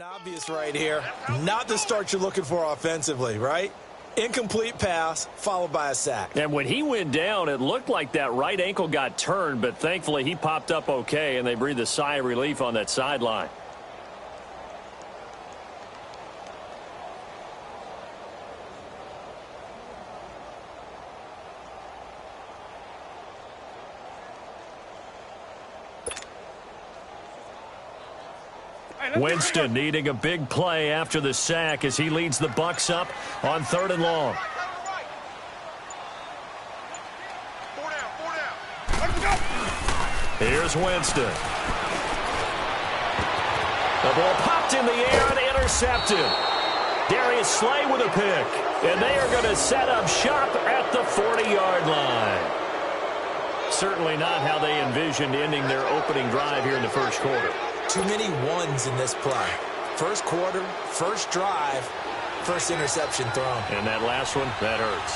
Obvious right here. Not the start you're looking for offensively, right? Incomplete pass followed by a sack. And when he went down, it looked like that right ankle got turned, but thankfully he popped up okay, and they breathed a sigh of relief on that sideline. Winston needing a big play after the sack as he leads the Bucs up on 3rd and long. Here's Winston. The ball popped in the air and intercepted. Darius Slay with a pick. And they are going to set up shop at the 40-yard line. Certainly not how they envisioned ending their opening drive here in the first quarter. Too many ones in this play. First quarter, first drive, first interception thrown. And that last one, that hurts.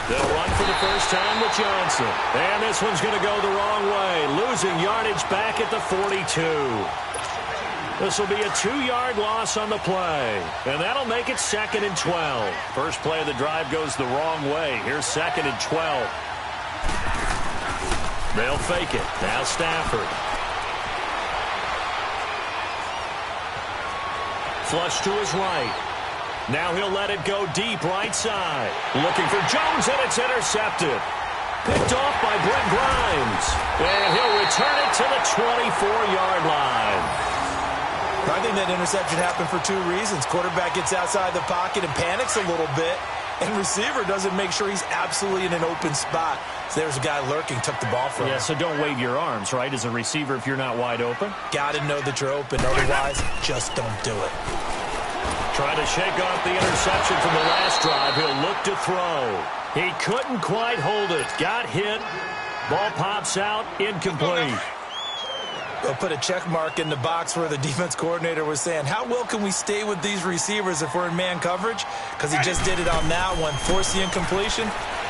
They'll run for the first time with Johnson. And this one's going to go the wrong way, losing yardage back at the 42. This will be a 2-yard loss on the play. And that'll make it 2nd and 12. First play of the drive goes the wrong way. Here's 2nd and 12. They'll fake it. Now Stafford. Flush to his right. Now he'll let it go deep right side. Looking for Jones, and it's intercepted. Picked off by Brent Grimes. And he'll return it to the 24-yard line. I think that interception happened for 2 reasons. Quarterback gets outside the pocket and panics a little bit. And receiver doesn't make sure he's absolutely in an open spot. So there's a guy lurking, took the ball from him. Yeah, so don't wave your arms, right, as a receiver if you're not wide open. Got to know that you're open. Otherwise, just don't do it. Trying to shake off the interception from the last drive. He'll look to throw. He couldn't quite hold it. Got hit. Ball pops out. Incomplete. They'll put a check mark in the box where the defense coordinator was saying, how well can we stay with these receivers if we're in man coverage? Because he just did it on that one. Force the incompletion.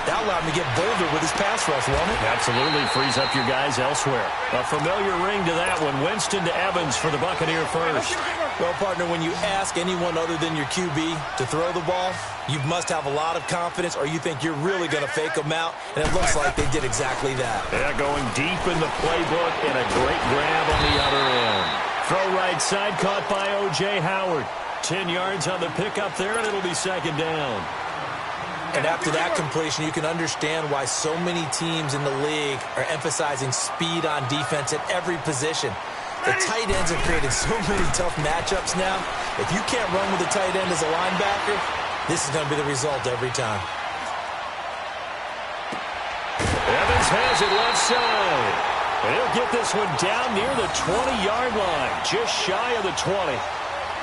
That allowed him to get bolder with his pass rush, won't it? Absolutely. Frees up your guys elsewhere. A familiar ring to that one. Winston to Evans for the Buccaneer first. Well, partner, when you ask anyone other than your QB to throw the ball, you must have a lot of confidence or you think you're really going to fake them out, and it looks like they did exactly that. Yeah, going deep in the playbook and a great grab on the other end. Throw right side caught by O.J. Howard. 10 yards on the pickup there, and it'll be 2nd down. And after that completion, you can understand why so many teams in the league are emphasizing speed on defense at every position. The tight ends have created so many tough matchups now. If you can't run with a tight end as a linebacker, this is going to be the result every time. Evans has it left side. And he'll get this one down near the 20-yard line, just shy of the 20.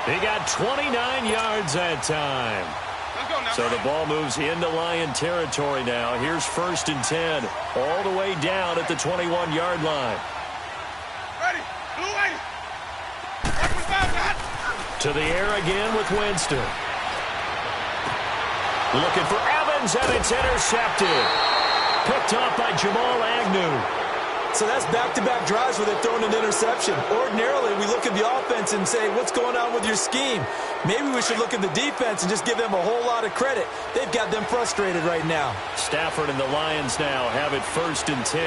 He got 29 yards that time. So the ball moves into Lion territory now. Here's 1st and 10, all the way down at the 21-yard line. To the air again with Winston. Looking for Evans, and it's intercepted. Picked off by Jamal Agnew. So that's back-to-back drives where they're throwing an interception. Ordinarily, we look at the offense and say, what's going on with your scheme? Maybe we should look at the defense and just give them a whole lot of credit. They've got them frustrated right now. Stafford and the Lions now have it 1st and 10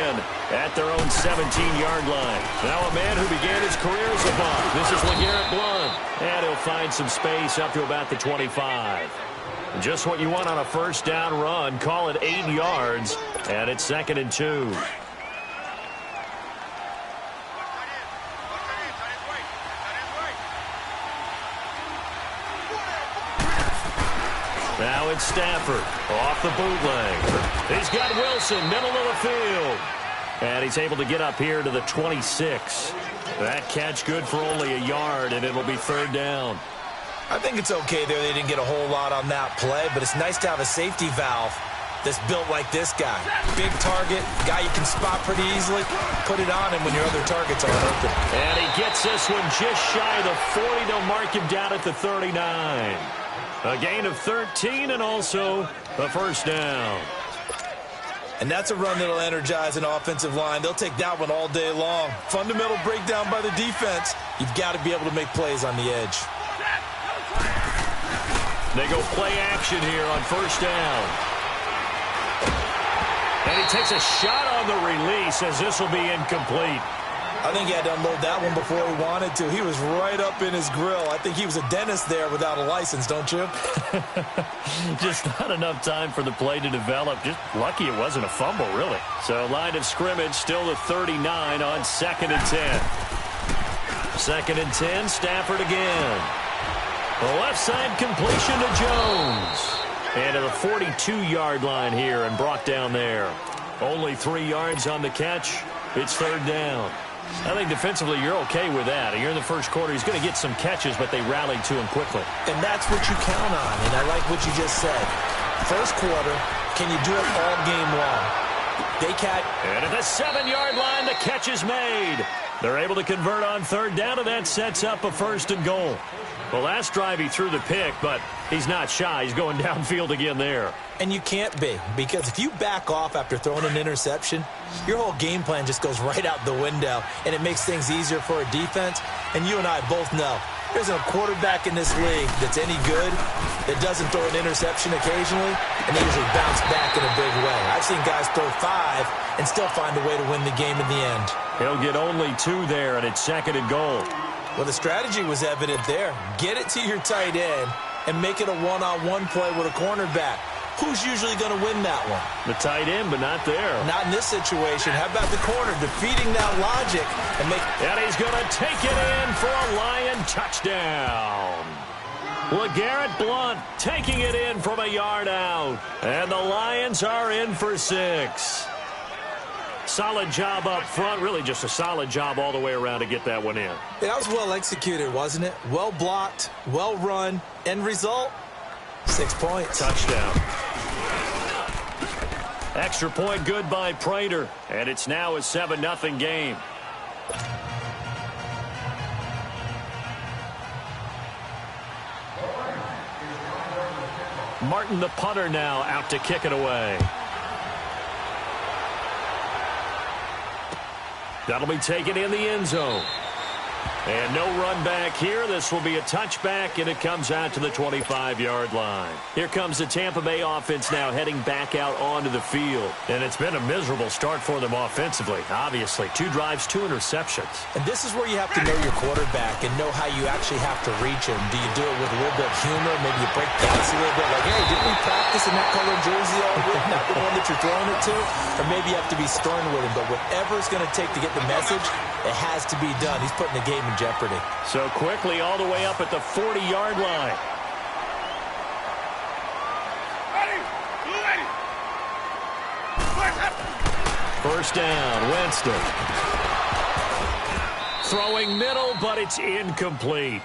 at their own 17-yard line. Now a man who began his career as a buck. This is LeGarrette Blount. And he'll find some space up to about the 25. Just what you want on a first down run. Call it 8 yards. And it's 2nd and 2. Now it's Stafford off the bootleg. He's got Wilson, middle of the field. And he's able to get up here to the 26. That catch good for only a yard, and it'll be 3rd down. I think it's okay there. They didn't get a whole lot on that play, but it's nice to have a safety valve that's built like this guy. Big target, guy you can spot pretty easily. Put it on him when your other targets aren't open. And he gets this one just shy of the 40. They'll mark him down at the 39. A gain of 13 and also a first down. And that's a run that'll energize an offensive line. They'll take that one all day long. Fundamental breakdown by the defense. You've got to be able to make plays on the edge. They go play action here on first down. And he takes a shot on the release as this will be incomplete. I think he had to unload that one before he wanted to. He was right up in his grill. I think he was a dentist there without a license, don't you? Just not enough time for the play to develop. Just lucky it wasn't a fumble, really. So line of scrimmage still the 39 on 2nd and 10. 2nd and 10, Stafford again. The left side completion to Jones. And to the 42-yard line here and brought down there. Only 3 yards on the catch. It's 3rd down. I think defensively you're okay with that. You're in the first quarter. He's going to get some catches, but they rallied to him quickly. And that's what you count on, and I like what you just said. First quarter, can you do it all game long? They catch. And at the 7-yard line, the catch is made. They're able to convert on 3rd down, and that sets up a 1st and goal. Well, last drive he threw the pick, but he's not shy. He's going downfield again there. And you can't be, because if you back off after throwing an interception, your whole game plan just goes right out the window, and it makes things easier for a defense. And you and I both know there's a quarterback in this league that's any good that doesn't throw an interception occasionally, and they usually bounce back in a big way. I've seen guys throw 5 and still find a way to win the game in the end. He'll get only 2 there, and it's 2nd and goal. Well, the strategy was evident there. Get it to your tight end and make it a one-on-one play with a cornerback. Who's usually going to win that one? The tight end, but not there. Not in this situation. How about the corner defeating that logic and make... And he's going to take it in for a Lion touchdown. LeGarrette Blount taking it in from a yard out. And the Lions are in for 6. Solid job up front. Really just a solid job all the way around to get that one in. Yeah, that was well executed, wasn't it? Well blocked, well run. End result, 6 points. Touchdown. Extra point good by Prater. And it's now a 7-0 game. Martin, the punter, now out to kick it away. That'll be taken in the end zone. And no run back here. This will be a touchback, and it comes out to the 25-yard line. Here comes the Tampa Bay offense now heading back out onto the field. And it's been a miserable start for them offensively, obviously. 2 drives, 2 interceptions. And this is where you have to know your quarterback and know how you actually have to reach him. Do you do it with a little bit of humor? Maybe you break dance a little bit like, hey, didn't we practice in that colored jersey all week? Not the one that you're throwing it to? Or maybe you have to be stern with him. But whatever it's going to take to get the message, it has to be done. He's putting the game in jeopardy. So quickly all the way up at the 40-yard line. First down, Winston. Throwing middle, but it's incomplete.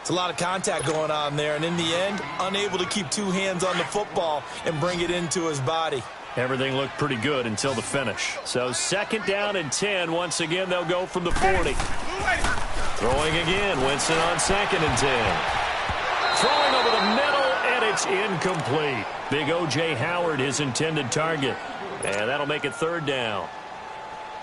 It's a lot of contact going on there, and in the end, unable to keep 2 hands on the football and bring it into his body. Everything looked pretty good until the finish. So 2nd down and 10. Once again, they'll go from the 40. Throwing again. Winston on 2nd and 10. Throwing over the middle, and it's incomplete. Big O.J. Howard, his intended target. And that'll make it 3rd down.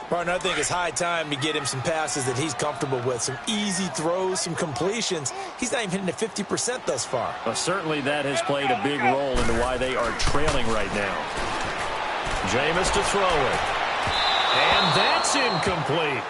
Martin, I think it's high time to get him some passes that he's comfortable with. Some easy throws, some completions. He's not even hitting at 50% thus far. Well, certainly that has played a big role into why they are trailing right now. Jameis to throw it. And that's incomplete.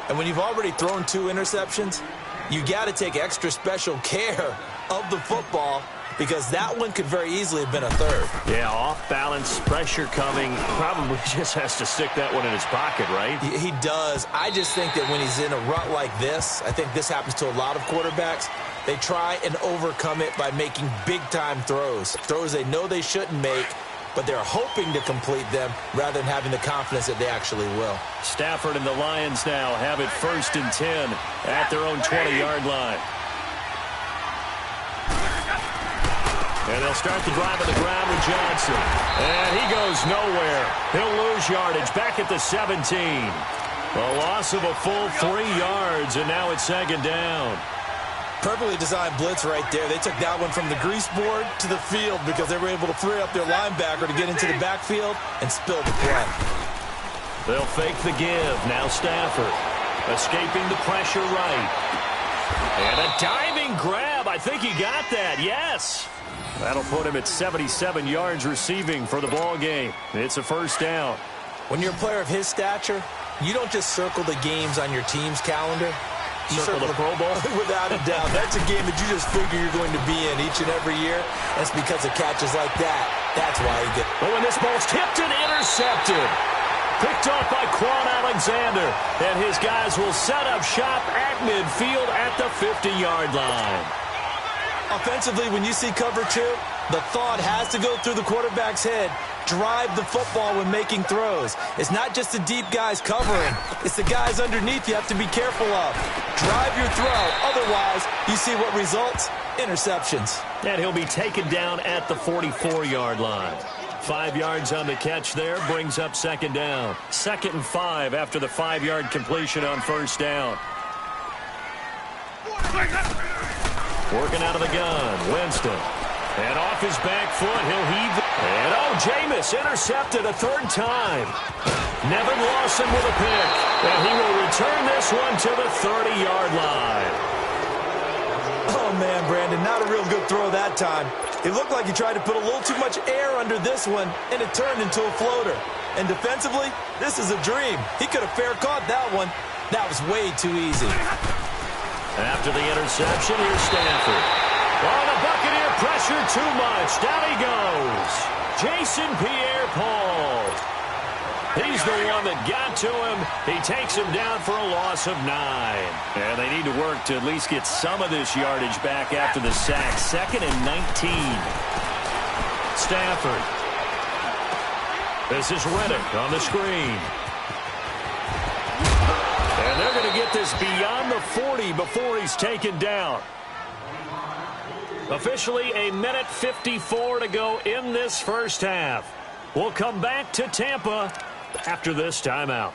And when you've already thrown 2 interceptions, you got to take extra special care of the football because that one could very easily have been a 3rd. Yeah, off balance, pressure coming. Probably just has to stick that one in his pocket, right? He does. I just think that when he's in a rut like this, I think this happens to a lot of quarterbacks, they try and overcome it by making big-time throws. Throws they know they shouldn't make, but they're hoping to complete them rather than having the confidence that they actually will. Stafford and the Lions now have it 1st and 10 at their own 20-yard line. And they'll start the drive on the ground with Johnson. And he goes nowhere. He'll lose yardage back at the 17. A loss of a full 3 yards, and now it's 2nd down. Perfectly designed blitz right there. They took that one from the grease board to the field because they were able to free up their linebacker to get into the backfield and spill the play. They'll fake the give. Now Stafford escaping the pressure right. And a diving grab. I think he got that. Yes. That'll put him at 77 yards receiving for the ball game. It's a first down. When you're a player of his stature, you don't just circle the games on your team's calendar. You circle the Pro Bowl? Without a doubt. That's a game that you just figure you're going to be in each and every year. That's because of catches like that. That's why you get... But when this ball's tipped and intercepted. Picked off by Quan Alexander. And his guys will set up shop at midfield at the 50-yard line. Offensively, when you see cover two, the thought has to go through the quarterback's head. Drive the football when making throws. It's not just the deep guys covering. It's the guys underneath you have to be careful of. Drive your throw. Otherwise, you see what results? Interceptions. And he'll be taken down at the 44-yard line. 5 yards on the catch there brings up second down. 2nd and 5 after the 5-yard completion on first down. Working out of the gun, Winston. And off his back foot, he'll heave. And Jameis intercepted a third time. Nevin Lawson with a pick. And he will return this one to the 30-yard line. Oh, man, Brandon, not a real good throw that time. It looked like he tried to put a little too much air under this one, and it turned into a floater. And defensively, this is a dream. He could have fair caught that one. That was way too easy. After the interception, here's Stanford. Oh, the Buccaneer pressure too much. Down he goes. Jason Pierre-Paul. He's the one that got to him. He takes him down for a loss of 9. And they need to work to at least get some of this yardage back after the sack. 2nd and 19. Stafford. This is Reddick on the screen. And they're going to get this beyond the 40 before he's taken down. Officially a minute 54 to go in this first half. We'll come back to Tampa after this timeout.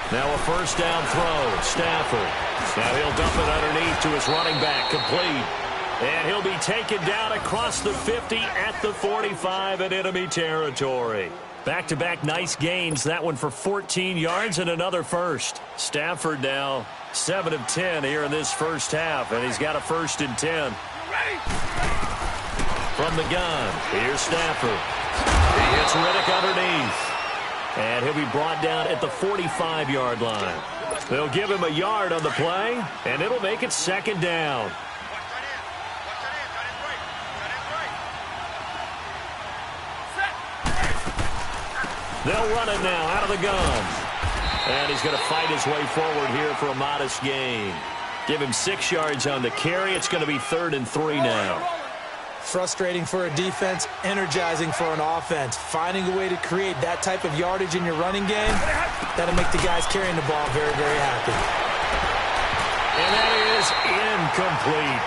Now a first down throw. Stafford. Now he'll dump it underneath to his running back. Complete. And he'll be taken down across the 50 at the 45 in enemy territory. Back-to-back nice gains. That one for 14 yards and another first. Stafford now 7 of 10 here in this first half. And he's got a 1st and 10. From the gun, here's Stafford. He hits Reddick underneath. And he'll be brought down at the 45-yard line. They'll give him a yard on the play, and it'll make it 2nd down. They'll run it now out of the gun. And he's going to fight his way forward here for a modest gain. Give him 6 yards on the carry. It's going to be 3rd and 3 now. Frustrating for a defense, energizing for an offense. Finding a way to create that type of yardage in your running game, that'll make the guys carrying the ball very, very happy. And that is incomplete.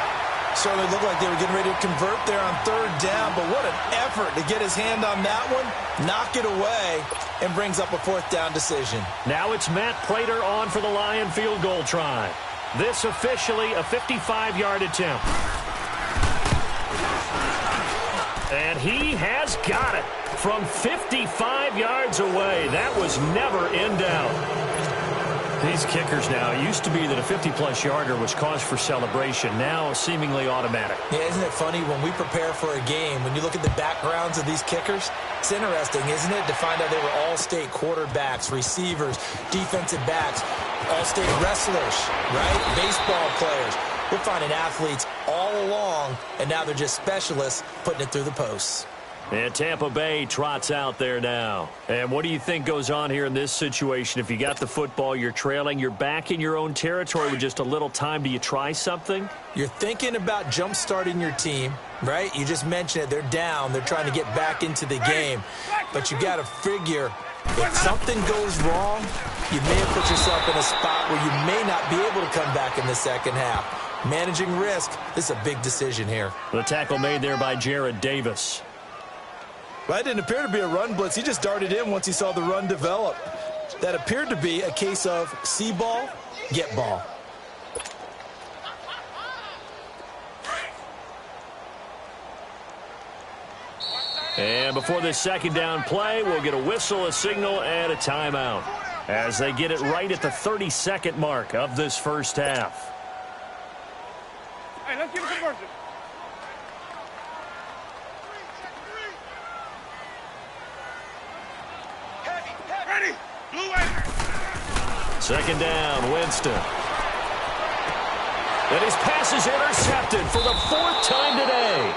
Certainly looked like they were getting ready to convert there on 3rd down, but what an effort to get his hand on that one, knock it away, and brings up a 4th down decision. Now it's Matt Prater on for the Lion field goal try. This officially a 55-yard attempt. And he has got it from 55 yards away. That was never in doubt. These kickers now, it used to be that a 50-plus yarder was cause for celebration. Now seemingly automatic. Yeah, isn't it funny when we prepare for a game, when you look at the backgrounds of these kickers, it's interesting, isn't it, to find out they were all-state quarterbacks, receivers, defensive backs, all-state wrestlers, right? Baseball players. We're finding athletes all along, and now they're just specialists putting it through the posts. And Tampa Bay trots out there now. And what do you think goes on here in this situation? If you got the football, you're trailing, you're back in your own territory with just a little time. Do you try something? You're thinking about jump-starting your team, right? You just mentioned it. They're down. They're trying to get back into the game. But you got to figure If something goes wrong, you may have put yourself in a spot where you may not be able to come back in the second half. Managing risk, this is a big decision here. The tackle made there by Jared Davis. Well, that didn't appear to be a run blitz. He just darted in once he saw the run develop. That appeared to be a case of see ball, get ball. And before this second down play, we'll get a whistle, a signal, and a timeout as they get it right at the 30-second mark of this first half. Hey, let's get a conversion. Ready. Blue end. Second down, Winston. And his pass is intercepted for the fourth time today.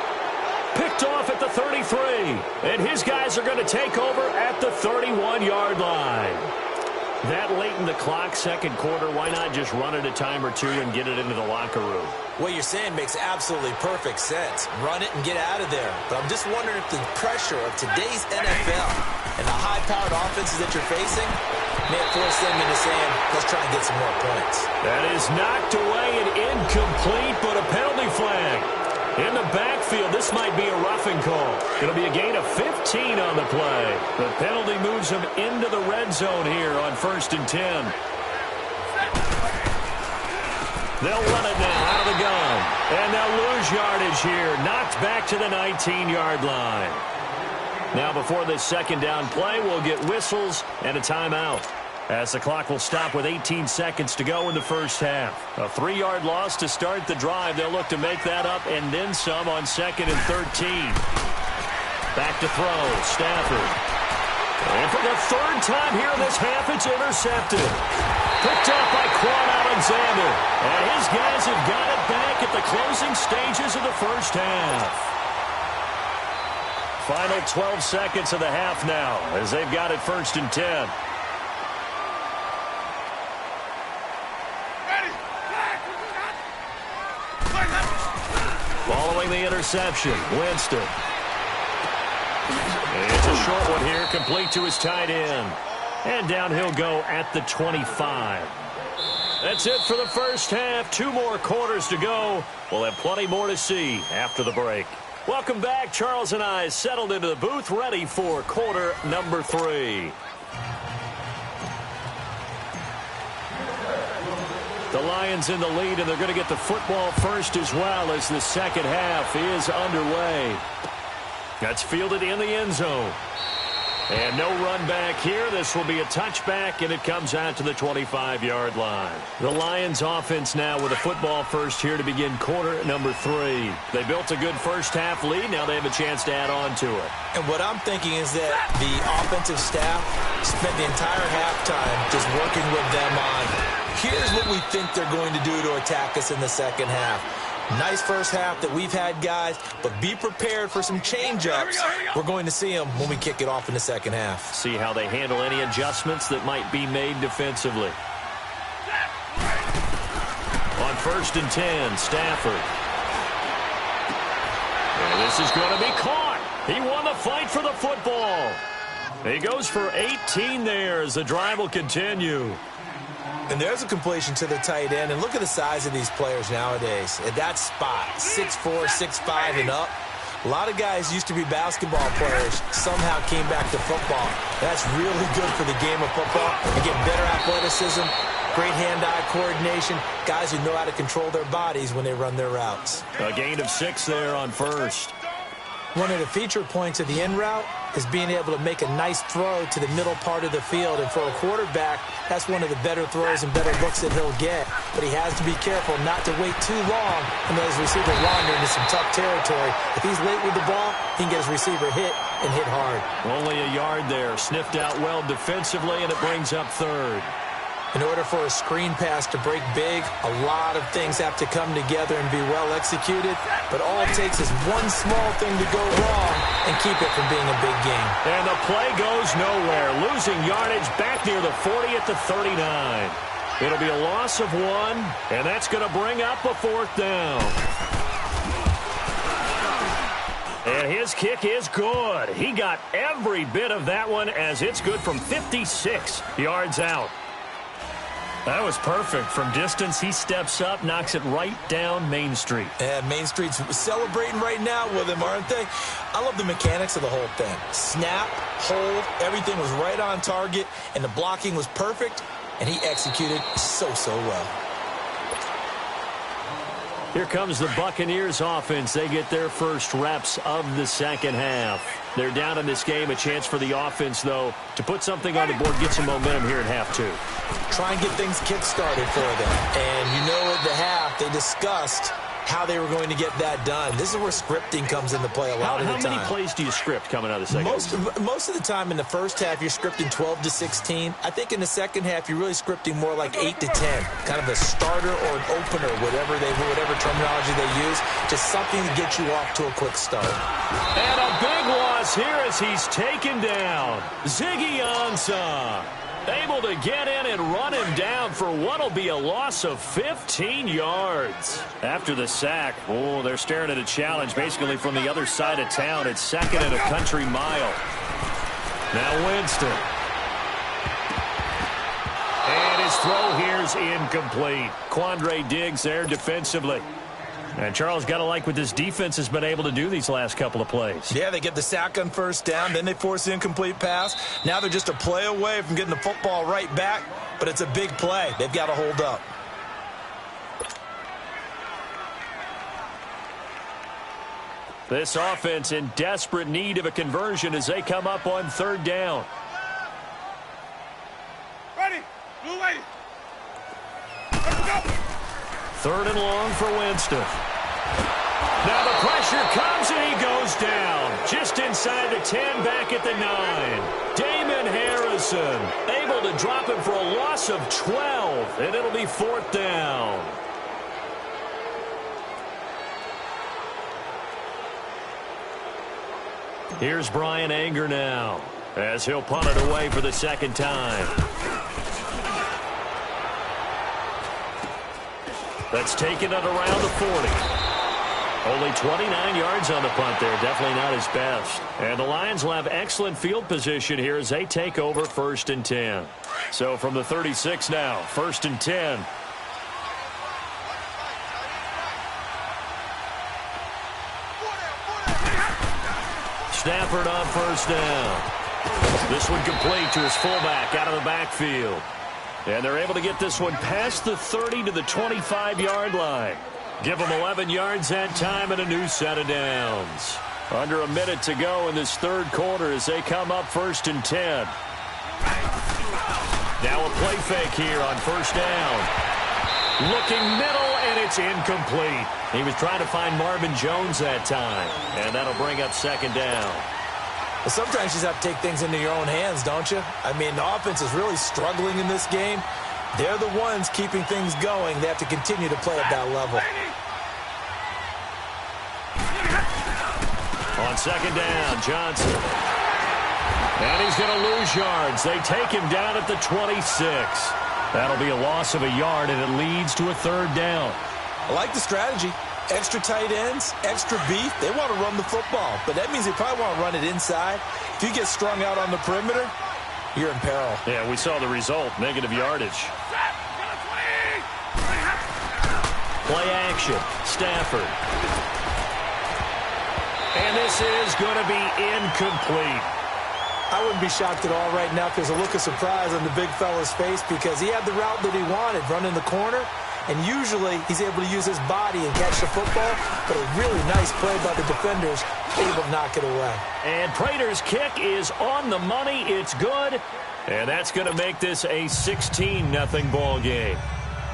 Picked off at the 33. And his guys are going to take over at the 31-yard line. That late in the clock, second quarter, why not just run it a time or two and get it into the locker room? What you're saying makes absolutely perfect sense. Run it and get out of there. But I'm just wondering if the pressure of today's NFL and the high-powered offenses that you're facing may have forced them into saying, let's try and get some more points. That is knocked away and incomplete, but a penalty flag. In the backfield, this might be a roughing call. It'll be a gain of 15 on the play. The penalty moves him into the red zone here on 1st and 10. They'll run it now out of the gun. And they'll lose yardage here. Knocked back to the 19-yard line. Now before this second down play, we'll get whistles and a timeout, as the clock will stop with 18 seconds to go in the first half. A 3-yard loss to start the drive. They'll look to make that up and then some on 2nd and 13. Back to throw, Stafford. And for the third time here in this half, it's intercepted. Picked up by Quan Alexander. And his guys have got it back at the closing stages of the first half. Final 12 seconds of the half now, as they've got it 1st and 10. Following the interception, Winston. It's a short one here, complete to his tight end. And down he'll go at the 25. That's it for the first half. 2 more quarters to go. We'll have plenty more to see after the break. Welcome back. Charles and I settled into the booth, ready for quarter number 3. The Lions in the lead, and they're going to get the football first as well as the second half is underway. That's fielded in the end zone. And no run back here. This will be a touchback, and it comes out to the 25-yard line. The Lions offense now with a football first here to begin quarter number 3. They built a good first half lead. Now they have a chance to add on to it. And what I'm thinking is that the offensive staff spent the entire halftime just working with them on, here's what we think they're going to do to attack us in the second half. Nice first half that we've had, guys, but be prepared for some change-ups. We're going to see them when we kick it off in the second half. See how they handle any adjustments that might be made defensively. On 1st and 10, Stafford. And this is going to be caught. He won the fight for the football. He goes for 18 there as the drive will continue. And there's a completion to the tight end. And look at the size of these players nowadays. At that spot, 6'4", 6'5", and up. A lot of guys used to be basketball players, somehow came back to football. That's really good for the game of football. You get better athleticism, great hand-eye coordination, guys who know how to control their bodies when they run their routes. A gain of 6 there on 1st. One of the feature points of the in route is being able to make a nice throw to the middle part of the field. And for a quarterback, that's one of the better throws and better looks that he'll get. But he has to be careful not to wait too long and let his receiver wander into some tough territory. If he's late with the ball, he can get his receiver hit and hit hard. Only a yard there. Sniffed out well defensively, and it brings up 3rd. In order for a screen pass to break big, a lot of things have to come together and be well executed. But all it takes is one small thing to go wrong and keep it from being a big game. And the play goes nowhere. Losing yardage back near the 40 at the 39. It'll be a loss of 1, and that's going to bring up a 4th down. And his kick is good. He got every bit of that one as it's good from 56 yards out. That was perfect. From distance, he steps up, knocks it right down Main Street. And Main Street's celebrating right now with him, aren't they? I love the mechanics of the whole thing. Snap, hold, everything was right on target, and the blocking was perfect, and he executed so well. Here comes the Buccaneers offense. They get their first reps of the second half. They're down in this game. A chance for the offense, though, to put something on the board, get some momentum here at half two. Try and get things kick-started for them. And you know at the half, they discussed how they were going to get that done. This is where scripting comes into play a lot of the time. How many plays do you script coming out of the second half? Most of the time in the first half, you're scripting 12 to 16. I think in the second half, you're really scripting more like 8 to 10. Kind of a starter or an opener, whatever terminology they use. Just something to get you off to a quick start. And a big loss here as he's taken down. Ziggy Ansah able to get in and run him down for what'll be a loss of 15 yards. After the sack, they're staring at a challenge basically from the other side of town. It's second and a country mile. Now Winston. And his throw here's incomplete. Quandre Diggs there defensively. And Charles, got to like what this defense has been able to do these last couple of plays. Yeah, they get the sack on first down, then they force the incomplete pass. Now they're just a play away from getting the football right back, but it's a big play. They've got to hold up. This offense in desperate need of a conversion as they come up on third down. Ready. Blue way. Let's go. Third and long for Winston. Now the pressure comes and he goes down. Just inside the 10, back at the 9. Damon Harrison able to drop him for a loss of 12. And it'll be fourth down. Here's Brian Anger now as he'll punt it away for the second time. That's taken it around the 40. Only 29 yards on the punt there. Definitely not his best. And the Lions will have excellent field position here as they take over first and 10. So from the 36 now, first and 10. Stafford on first down. This one complete to his fullback out of the backfield. And they're able to get this one past the 30 to the 25-yard line. Give them 11 yards that time and a new set of downs. Under a minute to go in this third quarter as they come up first and 10. Now a play fake here on first down. Looking middle, and it's incomplete. He was trying to find Marvin Jones that time. And that'll bring up second down. Well, sometimes you just have to take things into your own hands, don't you? I mean, the offense is really struggling in this game. They're the ones keeping things going. They have to continue to play at that level. On second down, Johnson. And he's going to lose yards. They take him down at the 26. That'll be a loss of a yard, and it leads to a third down. I like the strategy. Extra tight ends, extra beef. They want to run the football, but that means they probably want to run it inside. If you get strung out on the perimeter, you're in peril. Yeah, we saw the result, negative yardage. Play action, Stafford. And this is going to be incomplete. I wouldn't be shocked at all right now if there's a look of surprise on the big fella's face because he had the route that he wanted, running the corner. And usually he's able to use his body and catch the football, but a really nice play by the defenders, able to knock it away. And Prater's kick is on the money. It's good. And that's going to make this a 16-0 ball game.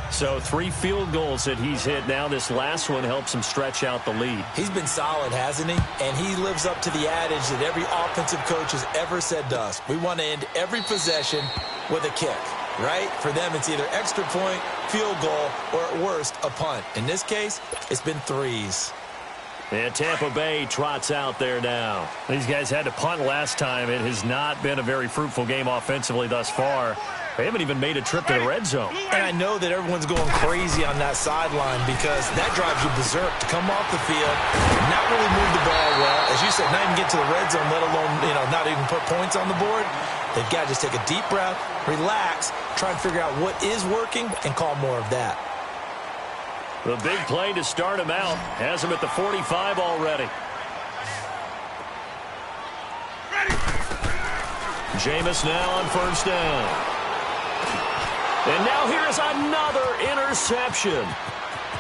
So 3 field goals that he's hit now. This last one helps him stretch out the lead. He's been solid, hasn't he? And he lives up to the adage that every offensive coach has ever said to us. We want to end every possession with a kick. Right? For them, it's either extra point, field goal, or at worst, a punt. In this case, it's been 3s. And Tampa Bay trots out there now. These guys had to punt last time. It has not been a very fruitful game offensively thus far. They haven't even made a trip to the red zone. And I know that everyone's going crazy on that sideline because that drives you berserk to come off the field, not really move the ball well. As you not even get to the red zone, let alone, not even put points on the board. They've got to just take a deep breath, relax, try and figure out what is working, and call more of that. The big play to start him out has him at the 45 already. Jameis now on first down. And now here's another interception.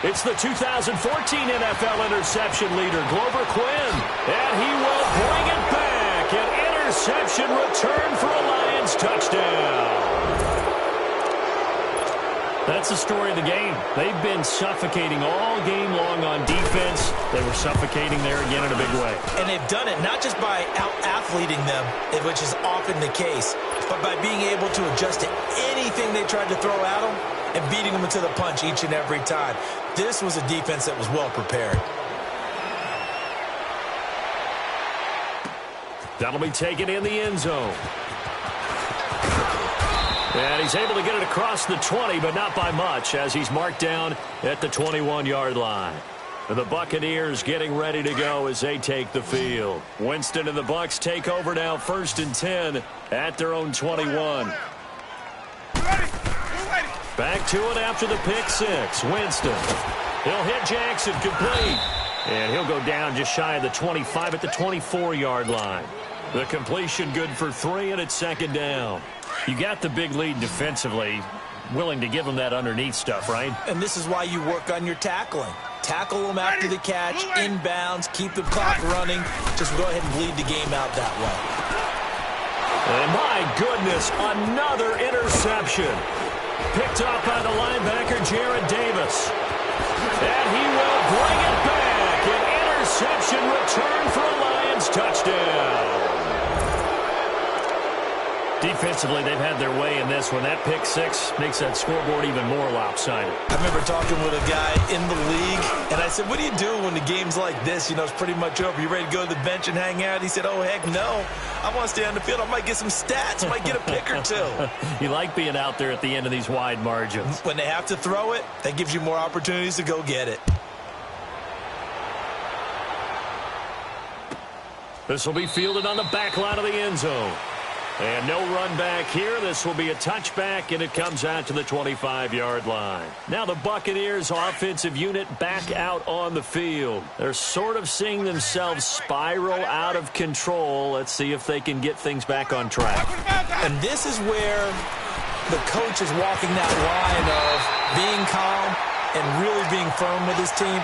It's the 2014 NFL interception leader, Glover Quinn. And he will bring it back. An interception return for a Lions touchdown. That's the story of the game. They've been suffocating all game long on defense. They were suffocating there again in a big way. And they've done it not just by out-athleting them, which is often the case, but by being able to adjust to anything they tried to throw at them and beating them into the punch each and every time. This was a defense that was well prepared. That'll be taken in the end zone. And he's able to get it across the 20, but not by much, as he's marked down at the 21-yard line. And the Buccaneers getting ready to go as they take the field. Winston and the Bucs take over now, 1st and 10 at their own 21. Back to it after the pick six. Winston. He'll hit Jackson, complete. And he'll go down just shy of the 25 at the 24-yard line. The completion good for 3, and it's 2nd down. You got the big lead defensively, willing to give them that underneath stuff, right? And this is why you work on your tackling. Tackle them after the catch, inbounds, keep the clock running. Just go ahead and bleed the game out that way. And my goodness, another interception. Picked off by the linebacker, Jared Davis. And he will bring it back. An interception return for a Lions touchdown. Defensively, they've had their way in this one. That pick six makes that scoreboard even more lopsided. I remember talking with a guy in the league, and I said, what do you do when the game's like this? It's pretty much over. You ready to go to the bench and hang out? He said, oh, heck no. I want to stay on the field. I might get some stats. I might get a pick or two. You like being out there at the end of these wide margins. When they have to throw it, that gives you more opportunities to go get it. This will be fielded on the back line of the end zone. And no run back here. This will be a touchback, and it comes out to the 25-yard line. Now the Buccaneers offensive unit back out on the field. They're sort of seeing themselves spiral out of control. Let's see if they can get things back on track. And this is where the coach is walking that line of being calm and really being firm with his team.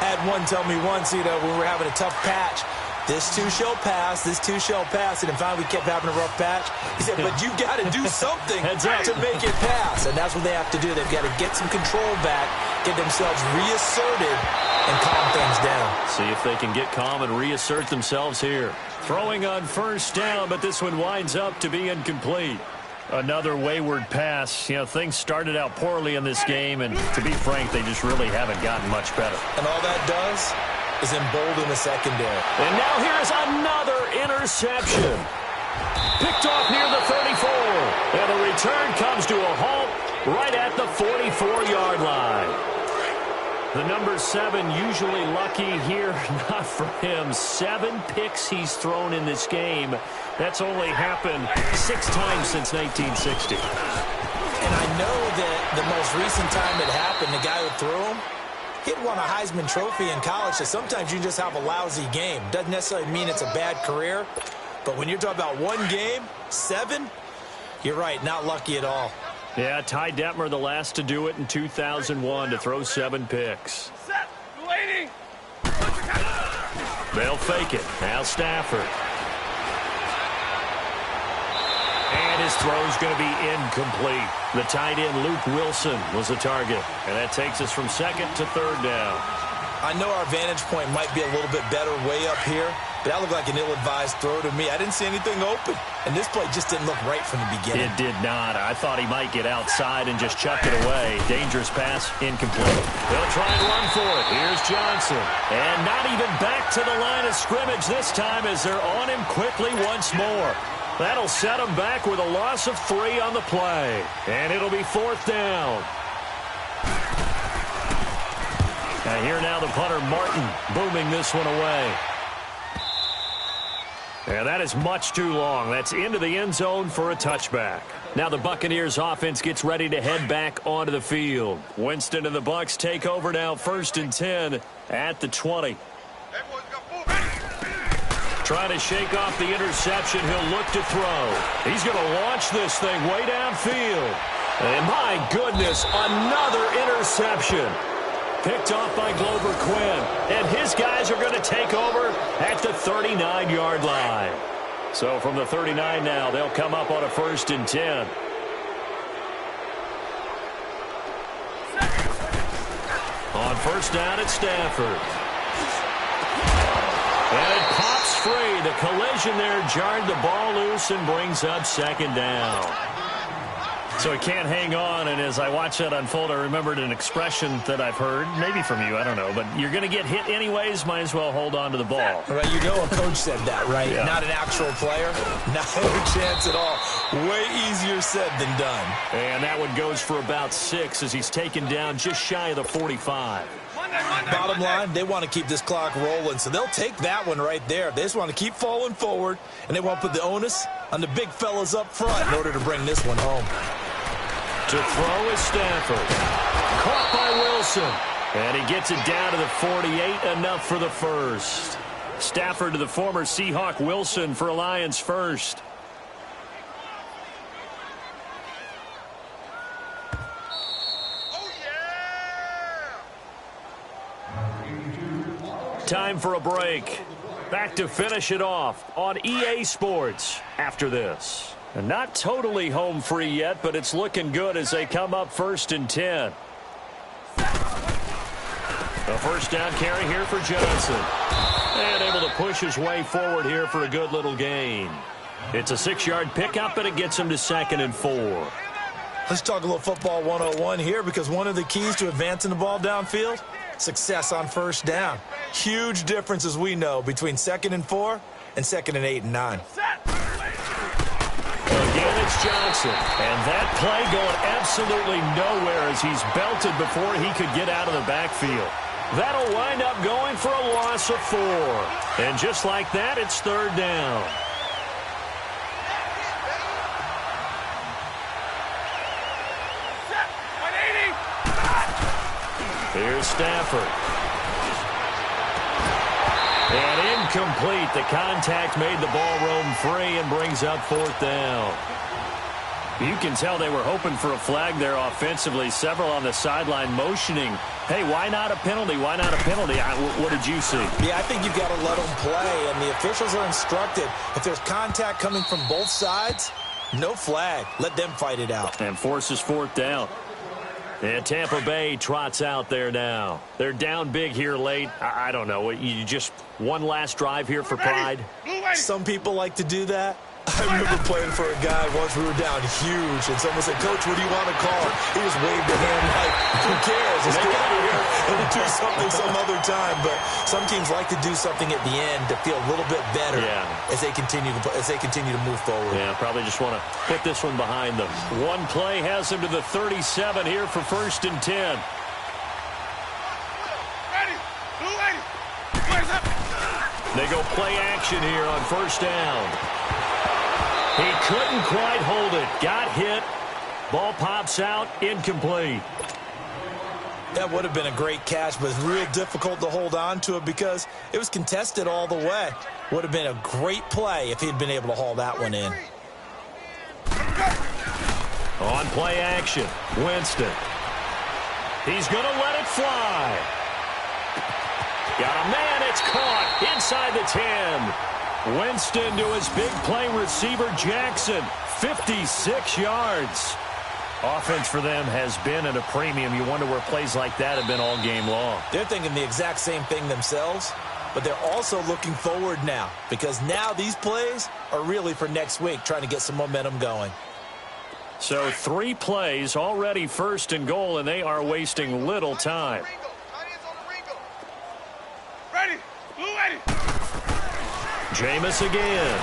I had one tell me once, when we were having a tough patch, this too shall pass, this too shall pass. And finally, we kept having a rough patch. He said, but you got to do something to make it pass. And that's what they have to do. They've got to get some control back, get themselves reasserted, and calm things down. See if they can get calm and reassert themselves here. Throwing on first down, but this one winds up to be incomplete. Another wayward pass. Things started out poorly in this game, and to be frank, they just really haven't gotten much better. And all that does is embolden the secondary. And now here's another interception. Picked off near the 34. And the return comes to a halt right at the 44-yard line. The number 7 usually lucky here. Not for him. 7 picks he's thrown in this game. That's only happened 6 times since 1960. And I know that the most recent time it happened, the guy who threw him, he'd won a Heisman Trophy in college, so sometimes you just have a lousy game. Doesn't necessarily mean it's a bad career, but when you're talking about one game, 7, you're right, not lucky at all. Yeah, Ty Detmer, the last to do it in 2001, to throw 7 picks. They'll fake it. Now Stafford. And his throw's going to be incomplete. The tight end, Luke Wilson, was the target. And that takes us from 2nd to 3rd down. I know our vantage point might be a little bit better way up here, but that looked like an ill-advised throw to me. I didn't see anything open, and this play just didn't look right from the beginning. It did not. I thought he might get outside and just chuck it away. Dangerous pass, incomplete. They'll try and run for it. Here's Johnson. And not even back to the line of scrimmage this time as they're on him quickly once more. That'll set him back with a loss of 3 on the play. And it'll be 4th down. Here now the punter, Martin, booming this one away. Yeah, that is much too long. That's into the end zone for a touchback. Now the Buccaneers offense gets ready to head back onto the field. Winston and the Bucs take over now, 1st and 10 at the 20. Trying to shake off the interception. He'll look to throw. He's going to launch this thing way downfield. And my goodness, another interception. Picked off by Glover Quinn. And his guys are going to take over at the 39-yard line. So from the 39 now, they'll come up on a 1st and 10. On 1st down at Stafford. And it pops free. The collision there jarred the ball loose and brings up 2nd down. So he can't hang on, and as I watch that unfold, I remembered an expression that I've heard, maybe from you, I don't know, but you're going to get hit anyways, might as well hold on to the ball. Right, you know a coach said that, right? Yeah. Not an actual player. Not a chance at all. Way easier said than done. And that one goes for about 6 as he's taken down just shy of the 45. Bottom line, they want to keep this clock rolling, so they'll take that one right there. They just want to keep falling forward, and they want to put the onus on the big fellas up front in order to bring this one home. To throw is Stafford. Caught by Wilson. And he gets it down to the 48, enough for the first. Stafford to the former Seahawk Wilson for a Lions first. Time for a break. Back to finish it off on EA Sports after this. And not totally home free yet, but it's looking good as they come up 1st and 10. A 1st down carry here for Johnson. And able to push his way forward here for a good little gain. It's a 6-yard pickup, and it gets him to 2nd and 4. Let's talk a little football 101 here, because one of the keys to advancing the ball downfield, success on 1st down. Huge difference, as we know, between 2nd and 4 and 2nd and 8 and 9. Again, it's Johnson. And that play going absolutely nowhere as he's belted before he could get out of the backfield. That'll wind up going for a loss of 4. And just like that, it's 3rd down. Here's Stafford. And incomplete. The contact made the ball roam free and brings up 4th down. You can tell they were hoping for a flag there offensively. Several on the sideline motioning, hey, why not a penalty? Why not a penalty? What did you see? Yeah, I think you've got to let them play, and the officials are instructed. If there's contact coming from both sides, no flag. Let them fight it out. And forces 4th down. And Tampa Bay trots out there now. They're down big here late. I don't know. You just one last drive here for pride? Some people like to do that. I remember playing for a guy once. We were down huge, and someone said, "Coach, what do you want to call?" He just waved a hand like, who cares? Let's get out of here and do something some other time. But some teams like to do something at the end to feel a little bit better as they continue to move forward. Yeah, probably just want to put this one behind them. One play has them to the 37 here for 1st and 10. They go play action here on 1st down. He couldn't quite hold it. Got hit. Ball pops out. Incomplete. That would have been a great catch, but it's real difficult to hold on to it because it was contested all the way. Would have been a great play if he'd been able to haul that one in. On play action, Winston. He's going to let it fly. Got a man. It's caught inside the 10. Winston to his big play receiver, Jackson. 56 yards. Offense for them has been at a premium. You wonder where plays like that have been all game long. They're thinking the exact same thing themselves, but they're also looking forward now because now these plays are really for next week, trying to get some momentum going. So 3 plays already 1st and goal, and they are wasting little time. Jameis again.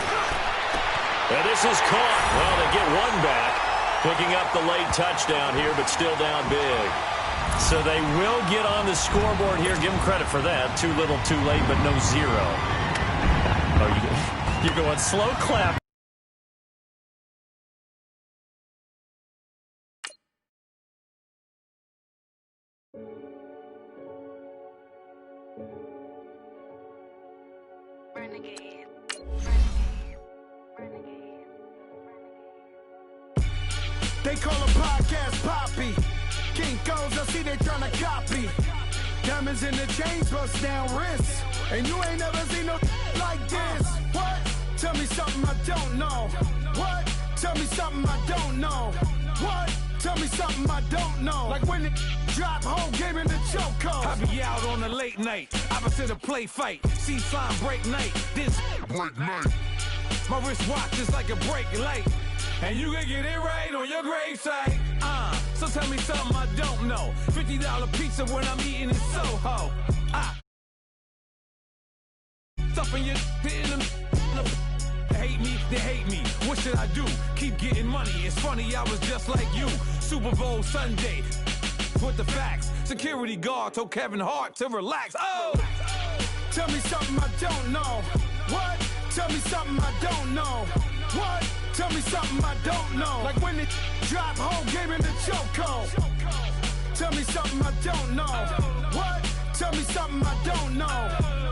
And this is caught. Well, they get one back. Picking up the late touchdown here, but still down big. So they will get on the scoreboard here. Give them credit for that. Too little, too late, but no 0. Oh, you're going. Slow clap. They call a podcast Poppy. Kinkos, I see they tryna copy. Diamonds in the chains, bust down wrists. And you ain't never seen no like this. What? Tell me something I don't know. What? Tell me something I don't know. What? Tell me something I don't know. Like when it drop, whole game in the chokehold. I be out on a late night, opposite a play fight. See sign break night, this break night. My wristwatch is like a break light. And you can get it right on your gravesite. So tell me something I don't know. $50 pizza when I'm eating in Soho. Stuffing your in them. They hate me. What should I do? Keep getting money. It's funny, I was just like you. Super Bowl Sunday. With the facts. Security guard told Kevin Hart to relax. Oh! Tell me something I don't know. What? Tell me something I don't know. What? Tell me something I don't know. Like when it drop, whole game in the chokehold. Tell me something I don't know. What? Tell me something I don't know.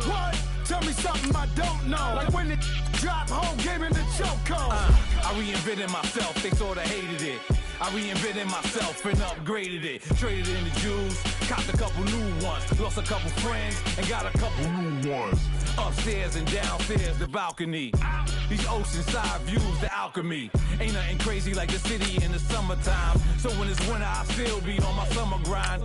What? Tell me something I don't know. Like when it drop, whole game in the chokehold. I reinvented myself, they sorta hated it. I reinvented myself and upgraded it. Traded in the jewels, copped a couple new ones. Lost a couple friends and got a couple new ones. Upstairs and downstairs, the balcony. These oceanside views, the alchemy. Ain't nothing crazy like the city in the summertime. So when it's winter, I still be on my summer grind.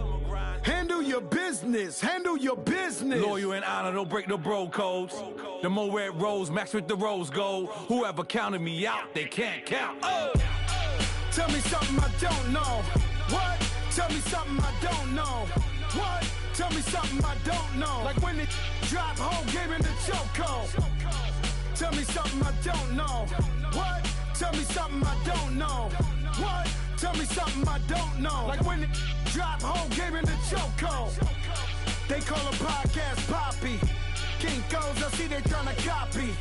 Handle your business, handle your business. Loyal and honor, don't break the bro codes. The more red rose, match with the rose gold. Whoever counted me out, they can't count. Oh! Tell me something I don't know. What? Tell me something I don't know. What? Tell me something I don't know. Like when it drop, whole game in the chokehold. Tell me something I don't know. What? Tell me something I don't know. What? Tell me something I don't know. Like when it drop, whole game in the chokehold. They call a podcast Poppy. Kinkos, I see they tryna copy.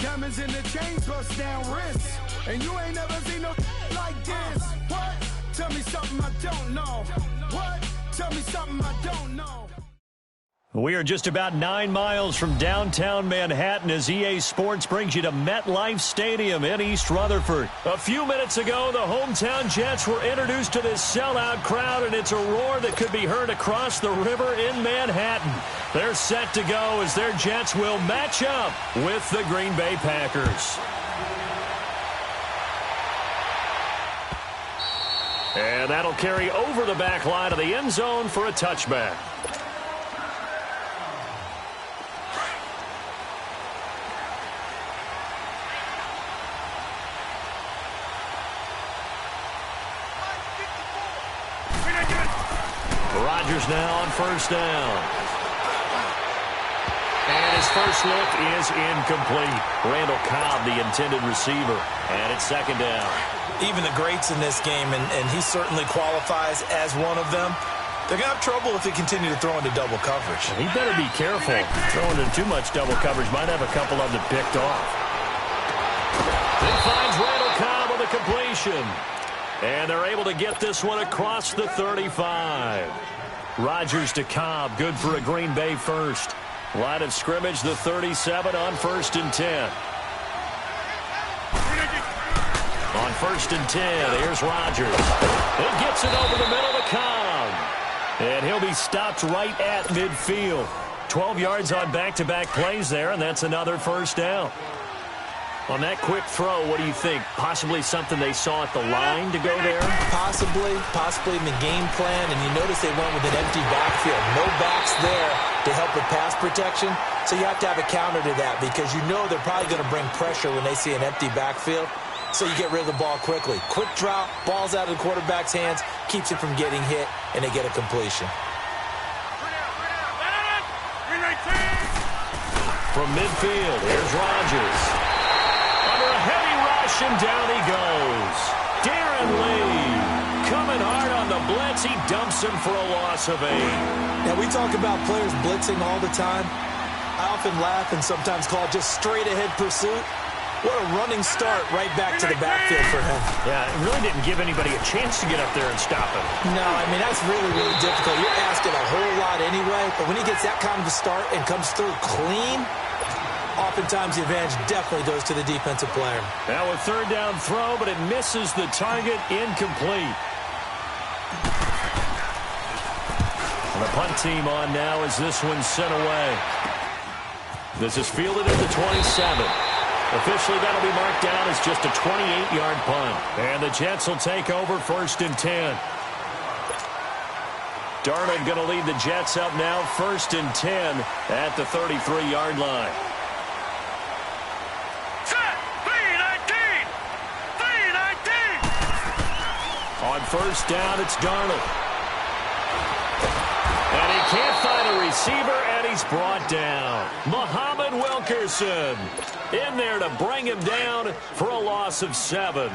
Diamonds in the chains, bust down wrists. And you ain't never seen no like this. What? Tell me something I don't know. What? Tell me something I don't know. We are just about 9 miles from downtown Manhattan as EA Sports brings you to MetLife Stadium in East Rutherford. A few minutes ago, the hometown Jets were introduced to this sellout crowd, and it's a roar that could be heard across the river in Manhattan. They're set to go as their Jets will match up with the Green Bay Packers. And that'll carry over the back line of the end zone for a touchback. Rodgers now on first down. And his first look is incomplete. Randall Cobb, the intended receiver. And it's second down. Even the greats in this game, and he certainly qualifies as one of them, they're going to have trouble if they continue to throw into double coverage. He better be careful. Throwing into too much double coverage might have a couple of them picked off. It finds Randall Cobb on the completion. And they're able to get this one across the 35. Rodgers to Cobb, good for a Green Bay first. Line of scrimmage, the 37 on 1st and 10. On 1st and 10, here's Rodgers. It gets it over the middle to Cobb. And he'll be stopped right at midfield. 12 yards on back-to-back plays there, and that's another first down. On that quick throw, what do you think? Possibly something they saw at the line to go there? Possibly in the game plan, and you notice they went with an empty backfield. No backs there to help with pass protection, so you have to have a counter to that because you know they're probably going to bring pressure when they see an empty backfield, so you get rid of the ball quickly. Quick drop, ball's out of the quarterback's hands, keeps it from getting hit, and they get a completion. From midfield, here's Rodgers. Heavy rush, and down he goes. Darren Lee coming hard on the blitz. He dumps him for a loss of 8. Now, we talk about players blitzing all the time. I often laugh and sometimes call it just straight-ahead pursuit. What a running start right back to the backfield for him. Yeah, it really didn't give anybody a chance to get up there and stop him. No, I mean, that's really, really difficult. You're asking a whole lot anyway, but when he gets that kind of a start and comes through clean, oftentimes the advantage definitely goes to the defensive player. Now a third down throw, but it misses the target, incomplete. And the punt team on now as this one's sent away. This is fielded at the 27. Officially, that'll be marked down as just a 28-yard punt. And the Jets will take over 1st and 10. Darnold going to lead the Jets up now, 1st and 10 at the 33-yard line. Set! 3-19! 3-19! On 1st down, it's Darnold. And he can't find a receiver, and he's brought down. Muhammad Wilkerson in there to bring him down for a loss of 7.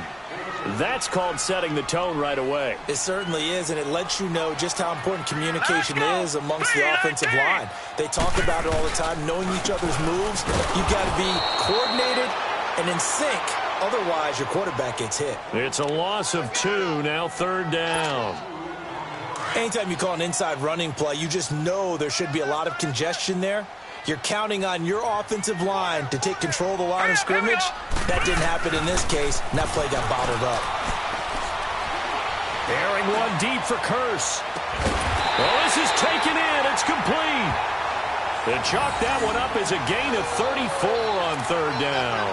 That's called setting the tone right away. It certainly is, and it lets you know just how important communication is amongst the offensive line. They talk about it all the time, knowing each other's moves. You've got to be coordinated and in sync. Otherwise, your quarterback gets hit. It's a loss of 2, now 3rd down. Anytime you call an inside running play, you just know there should be a lot of congestion there. You're counting on your offensive line to take control of the line of scrimmage. That didn't happen in this case, and that play got bottled up. Airing one deep for Curse. Well, this is taken in. It's complete. They chalk that one up as a gain of 34 on 3rd down.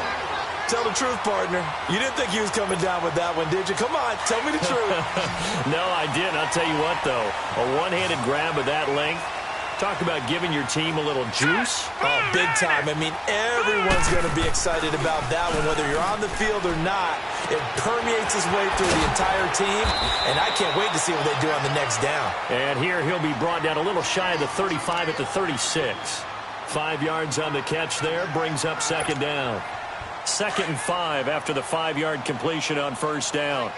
Tell the truth, partner. You didn't think he was coming down with that one, did you? Come on, tell me the truth. No, I didn't. I'll tell you what, though. A one-handed grab of that length. Talk about giving your team a little juice. Oh, big time. I mean, everyone's going to be excited about that one, whether you're on the field or not. It permeates his way through the entire team, and I can't wait to see what they do on the next down. And here he'll be brought down a little shy of the 35 at the 36. 5 yards on the catch there, brings up 2nd down. 2nd and 5 after the 5-yard completion on 1st down.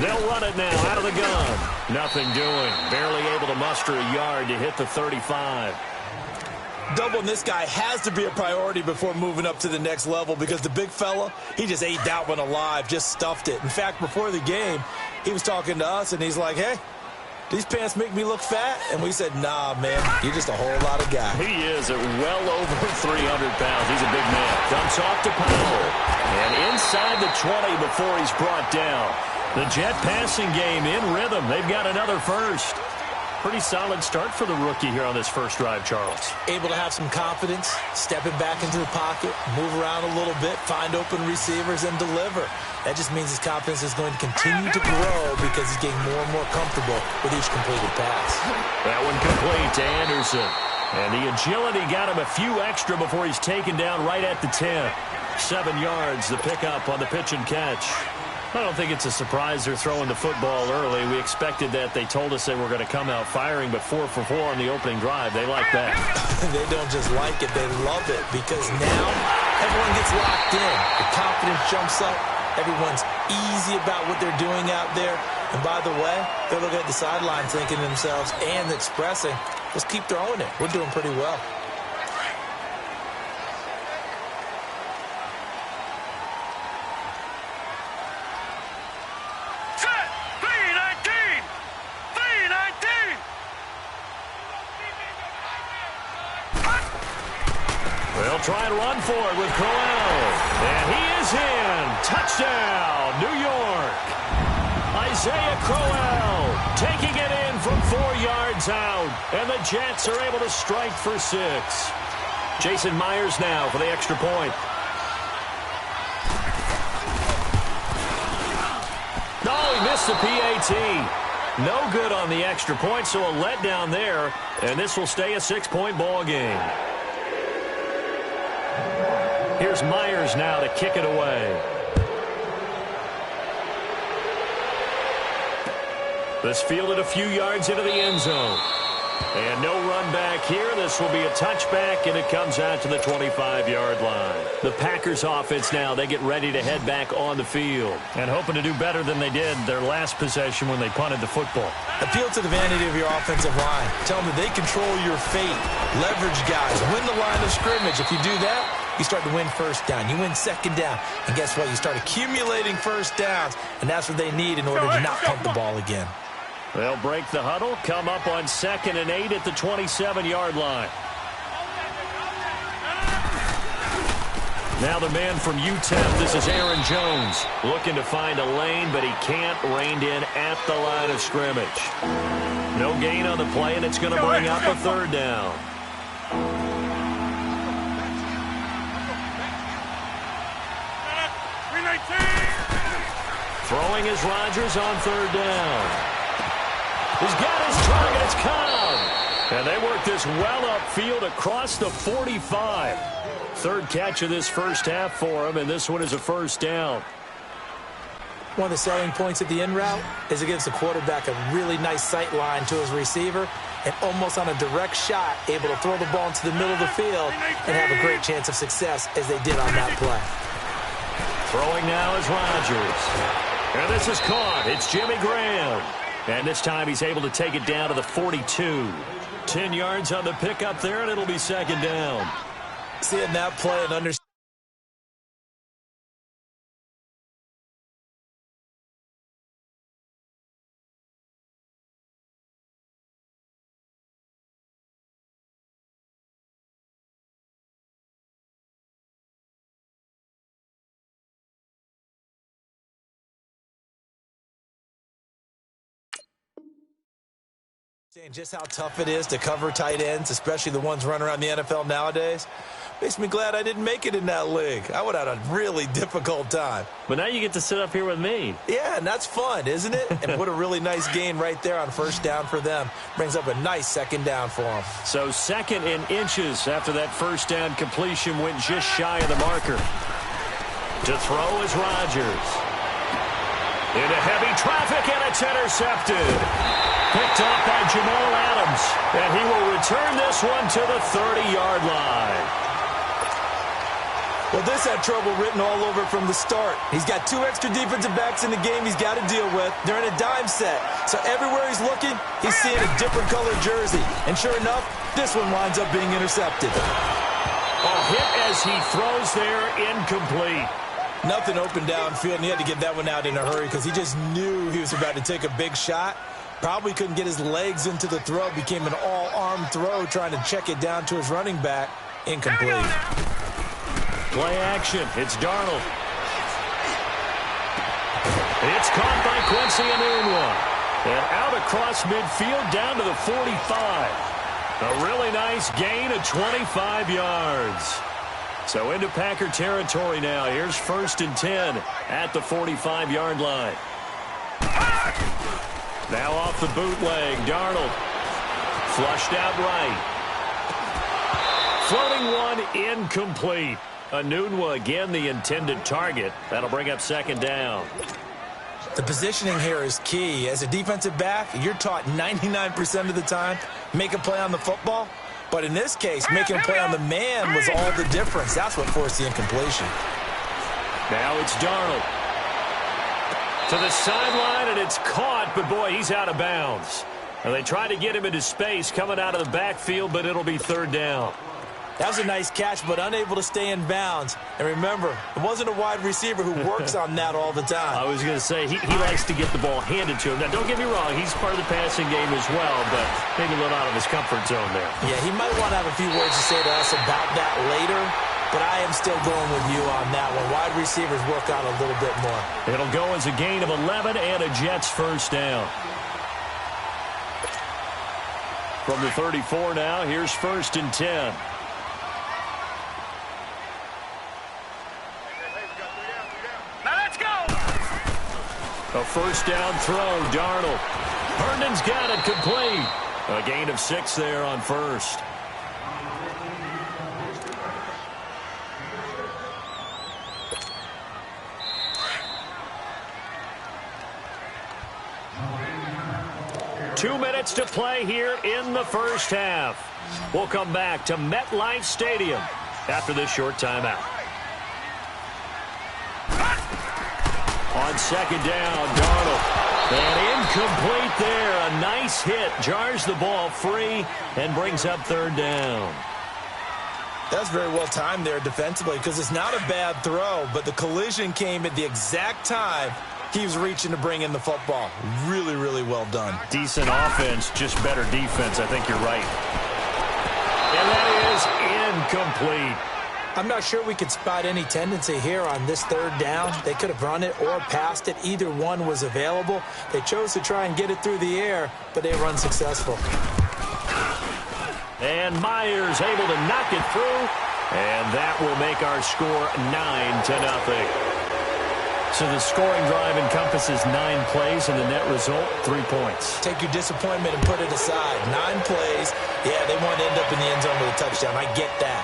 They'll run it now out of the gun. Nothing doing. Barely able to muster a yard to hit the 35. Doubling this guy has to be a priority before moving up to the next level because the big fella, he just ate that one alive, just stuffed it. In fact, before the game, he was talking to us, and he's like, hey, these pants make me look fat? And we said, nah, man, you're just a whole lot of guy. He is at well over 300 pounds. He's a big man. Dumps off to Powell. And inside the 20 before he's brought down. The Jet passing game in rhythm. They've got another first. Pretty solid start for the rookie here on this first drive, Charles. Able to have some confidence, stepping back into the pocket, move around a little bit, find open receivers, and deliver. That just means his confidence is going to continue to grow because he's getting more and more comfortable with each completed pass. That one complete to Anderson. And the agility got him a few extra before he's taken down right at the 10. 7 yards, the pickup on the pitch and catch. I don't think it's a surprise they're throwing the football early. We expected that. They told us they were going to come out firing, but 4 for 4 on the opening drive. They like that. They don't just like it, they love it, because now everyone gets locked in. The confidence jumps up. Everyone's easy about what they're doing out there. And by the way, they're looking at the sideline thinking to themselves and expressing, let's keep throwing it. We're doing pretty well. They'll try and run for it with Crowell. And he is in. Touchdown, New York. Isaiah Crowell taking it in from 4 yards out. And the Jets are able to strike for 6. Jason Myers now for the extra point. Oh, he missed the PAT. No good on the extra point, so a letdown there. And this will stay a 6-point ball game. Here's Myers now to kick it away. This fielded a few yards into the end zone. And no run back here. This will be a touchback, and it comes out to the 25-yard line. The Packers offense now, they get ready to head back on the field. And hoping to do better than they did their last possession when they punted the football. Appeal to the vanity of your offensive line. Tell them that they control your fate. Leverage guys. Win the line of scrimmage. If you do that, you start to win first down. You win second down. And guess what? You start accumulating first downs. And that's what they need in order to not punt the ball again. They'll break the huddle, come up on 2nd and 8 at the 27-yard line. Now the man from UTEP, this is Aaron Jones, looking to find a lane, but he can't, reined in at the line of scrimmage. No gain on the play, and it's going to bring up a 3rd down. Throwing is Rodgers on 3rd down. He's got his target. It's Cobb. And they work this well upfield across the 45. 3rd catch of this first half for him, and this one is a 1st down. One of the selling points at the in route is it gives the quarterback a really nice sight line to his receiver and almost on a direct shot able to throw the ball into the middle of the field and have a great chance of success as they did on that play. Throwing now is Rodgers. And this is caught. It's Jimmy Graham. And this time he's able to take it down to the 42. 10 yards on the pickup there, and it'll be 2nd down. Seeing that play and understanding. Just how tough it is to cover tight ends, especially the ones running around the NFL nowadays, makes me glad I didn't make it in that league. I would have had a really difficult time. But now you get to sit up here with me. Yeah, and that's fun, isn't it? And what a really nice gain right there on 1st down for them. Brings up a nice 2nd down for them. So 2nd and inches after that 1st down completion went just shy of the marker. To throw is Rodgers. Into heavy traffic, and it's intercepted. Picked up by Jamal Adams, and he will return this one to the 30-yard line. Well, this had trouble written all over from the start. He's got 2 extra defensive backs in the game he's got to deal with. They're in a dime set, so everywhere he's looking, he's seeing a different colored jersey. And sure enough, this one winds up being intercepted. A hit as he throws there, incomplete. Nothing open downfield, and he had to get that one out in a hurry because he just knew he was about to take a big shot. Probably couldn't get his legs into the throw. Became an all-arm throw trying to check it down to his running back. Incomplete. Play action. It's Darnold. It's caught by Quincy Enunwa. And out across midfield down to the 45. A really nice gain of 25 yards. So into Packer territory now. Here's 1st and 10 at the 45-yard line. Now off the bootleg, Darnold. Flushed out right. Floating one, incomplete. Enunwa again the intended target. That'll bring up 2nd down. The positioning here is key. As a defensive back, you're taught 99% of the time, make a play on the football. But in this case, making a play on the man was all the difference. That's what forced the incompletion. Now it's Darnold. To the sideline, and it's caught, but boy, he's out of bounds. And they try to get him into space coming out of the backfield, but it'll be 3rd down. That was a nice catch, but unable to stay in bounds. And remember, it wasn't a wide receiver who works on that all the time. I was going to say, he likes to get the ball handed to him. Now, don't get me wrong, he's part of the passing game as well, but maybe a little out of his comfort zone there. Yeah, he might want to have a few words to say to us about that later, but I am still going with you on that one. Wide receivers work on a little bit more. It'll go as a gain of 11 and a Jets 1st down. From the 34 now, here's 1st and 10. A 1st down throw, Darnold. Herndon's got it complete. A gain of 6 there on 1st. 2 minutes to play here in the first half. We'll come back to MetLife Stadium after this short timeout. On second down, Darnold. And incomplete there. A nice hit. Jars the ball free and brings up third down. That's very well timed there defensively because it's not a bad throw, but the collision came at the exact time he was reaching to bring in the football. Really, really well done. Decent offense, just better defense. I think you're right. And that is incomplete. I'm not sure we could spot any tendency here on this third down. They could have run it or passed it. Either one was available. They chose to try and get it through the air, but they were unsuccessful. And Myers able to knock it through, and that will make our score 9-0. So the scoring drive encompasses 9 plays, and the net result, 3 points. Take your disappointment and put it aside. 9 plays. Yeah, they want to end up in the end zone with a touchdown. I get that.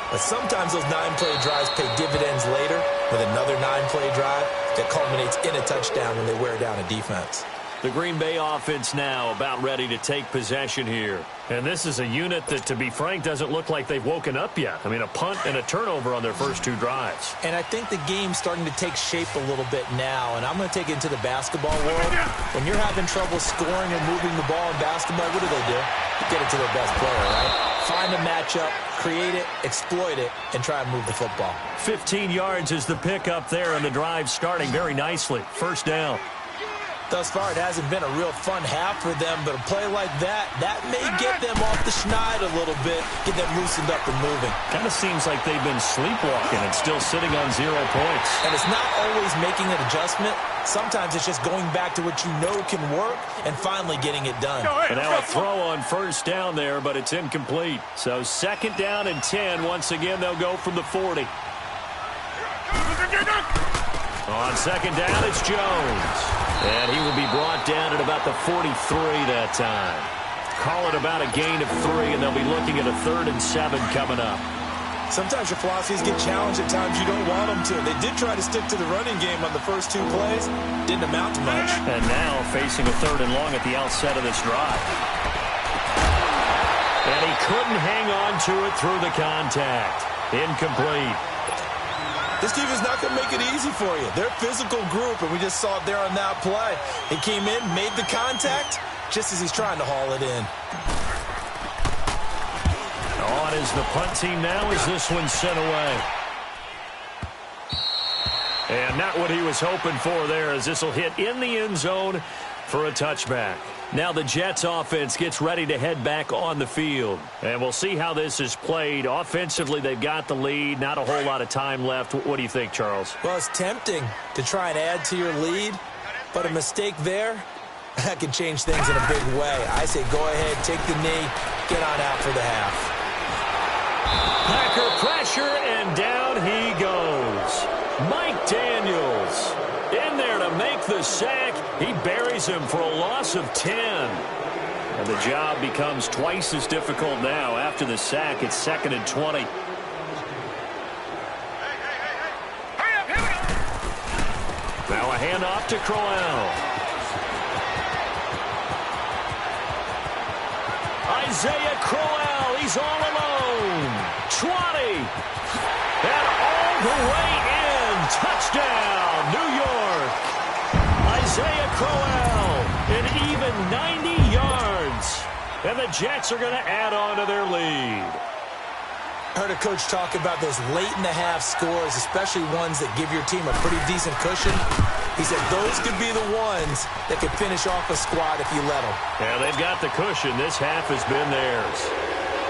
But sometimes those 9-play drives pay dividends later with another 9-play drive that culminates in a touchdown when they wear down a defense. The Green Bay offense now about ready to take possession here. And this is a unit that, to be frank, doesn't look like they've woken up yet. I mean, a punt and a turnover on their first 2 drives. And I think the game's starting to take shape a little bit now. And I'm going to take it into the basketball world. When you're having trouble scoring or moving the ball in basketball, what do? Get it to their best player, right? Find a matchup, create it, exploit it, and try and move the football. 15 yards is the pickup there, and the drive starting very nicely. First down. Thus far, it hasn't been a real fun half for them, but a play like that may get them off the schneid a little bit, get them loosened up and moving. Kind of seems like they've been sleepwalking and still sitting on 0 points. And it's not always making an adjustment. Sometimes it's just going back to what you know can work and finally getting it done. And now a throw on first down there, but it's incomplete. So second down and 10. Once again, they'll go from the 40. On second down, it's Jones. And he will be brought down at about the 43 that time. Call it about a gain of 3, and they'll be looking at a 3rd and 7 coming up. Sometimes your philosophies get challenged at times you don't want them to. They did try to stick to the running game on the first 2 plays. Didn't amount to much. And now facing a 3rd and long at the outset of this drive. And he couldn't hang on to it through the contact. Incomplete. This team is not going to make it easy for you. They're a physical group, and we just saw it there on that play. He came in, made the contact, just as he's trying to haul it in. On is the punt team now as this one's sent away. And not what he was hoping for there, as this will hit in the end zone for a touchback. Now the Jets offense gets ready to head back on the field. And we'll see how this is played. Offensively, they've got the lead. Not a whole lot of time left. What do you think, Charles? Well, it's tempting to try and add to your lead, but a mistake there, that can change things in a big way. I say go ahead, take the knee, get on out for the half. Packer pressure, and down he goes. Mike Daniels in there to make the sack. He buries him for a loss of 10. And the job becomes twice as difficult now. After the sack, it's 2nd and 20. Now a handoff to Crowell. Isaiah Crowell, he's all alone. 20. And all the way in. Touchdown, New York. Isaiah Crowell, an even 90 yards. And the Jets are going to add on to their lead. I heard a coach talk about those late-in-the-half scores, especially ones that give your team a pretty decent cushion. He said those could be the ones that could finish off a squad if you let them. Yeah, they've got the cushion. This half has been theirs.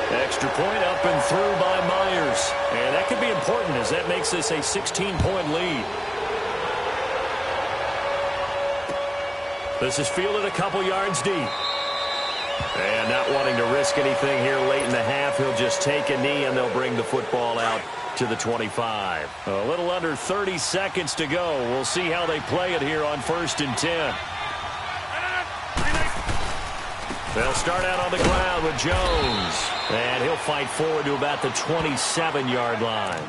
Extra point up and through by Myers. And that could be important as that makes this a 16-point lead. This is fielded a couple yards deep. And not wanting to risk anything here late in the half, he'll just take a knee and they'll bring the football out to the 25. A little under 30 seconds to go. We'll see how they play it here on 1st and 10. They'll start out on the ground with Jones. And he'll fight forward to about the 27-yard line.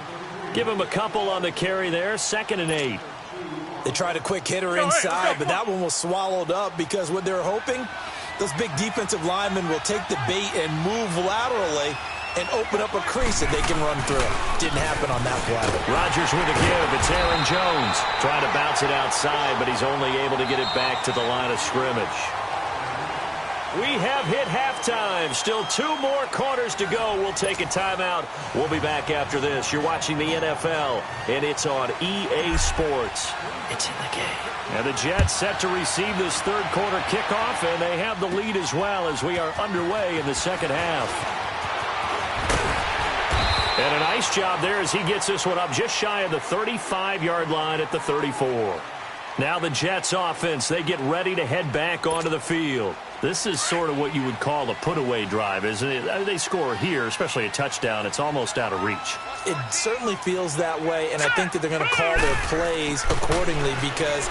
Give him a couple on the carry there. 2nd and 8. They tried a quick hitter inside, but that one was swallowed up because what they're hoping Those big defensive linemen will take the bait and move laterally and open up a crease that they can run through. Didn't happen on that play. Rodgers with a give. It's Aaron Jones trying to bounce it outside, but he's only able to get it back to the line of scrimmage. We have hit halftime. Still 2 more quarters to go. We'll take a timeout. We'll be back after this. You're watching the NFL, and it's on EA Sports. It's in the game. And the Jets set to receive this third quarter kickoff, and they have the lead as well as we are underway in the second half. And a nice job there as he gets this one up just shy of the 35-yard line at the 34. Now the Jets offense, they get ready to head back onto the field. This is sort of what you would call a put-away drive, isn't it? They score here, especially a touchdown. It's almost out of reach. It certainly feels that way, and I think that they're going to call their plays accordingly because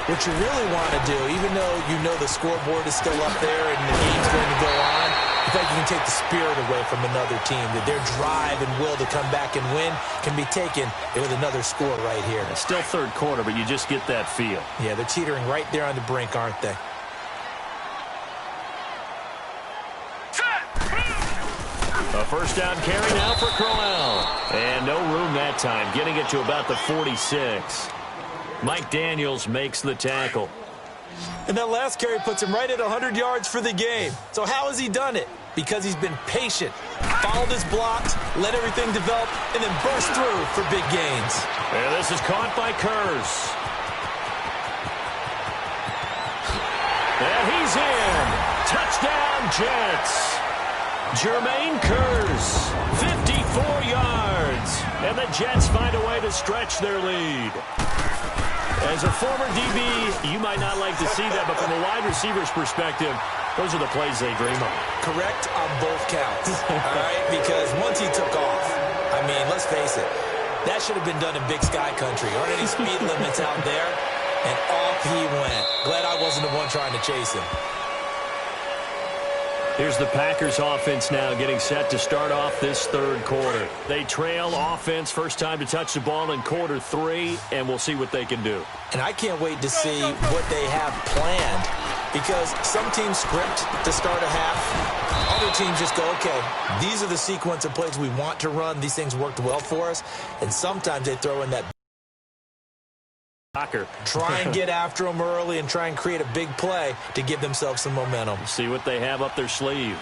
what you really want to do, even though you know the scoreboard is still up there and the game's going to go on, I think you can take the spirit away from another team, that their drive and will to come back and win can be taken with another score right here. It's still third quarter, but you just get that feel. Yeah, they're teetering right there on the brink, aren't they? A first down carry now for Crowell. And no room that time, getting it to about the 46. Mike Daniels makes the tackle. And that last carry puts him right at 100 yards for the game. So how has he done it? Because he's been patient, followed his blocks, let everything develop, and then burst through for big gains. And this is caught by Kurz. And he's in. Touchdown, Jets. Jermaine Kurz, 54 yards. And the Jets find a way to stretch their lead. As a former DB, you might not like to see that, but from a wide receiver's perspective, those are the plays they dream of. Correct on both counts, all right? Because once he took off, I mean, let's face it, that should have been done in Big Sky Country. Aren't any speed limits out there? And off he went. Glad I wasn't the one trying to chase him. Here's the Packers offense now getting set to start off this third quarter. They trail offense, first time to touch the ball in quarter 3, and we'll see what they can do. And I can't wait to see what they have planned, because some teams script to start a half. Other teams just go, okay, these are the sequence of plays we want to run. These things worked well for us. And sometimes they throw in that try and get after them early and try and create a big play to give themselves some momentum. See what they have up their sleeve.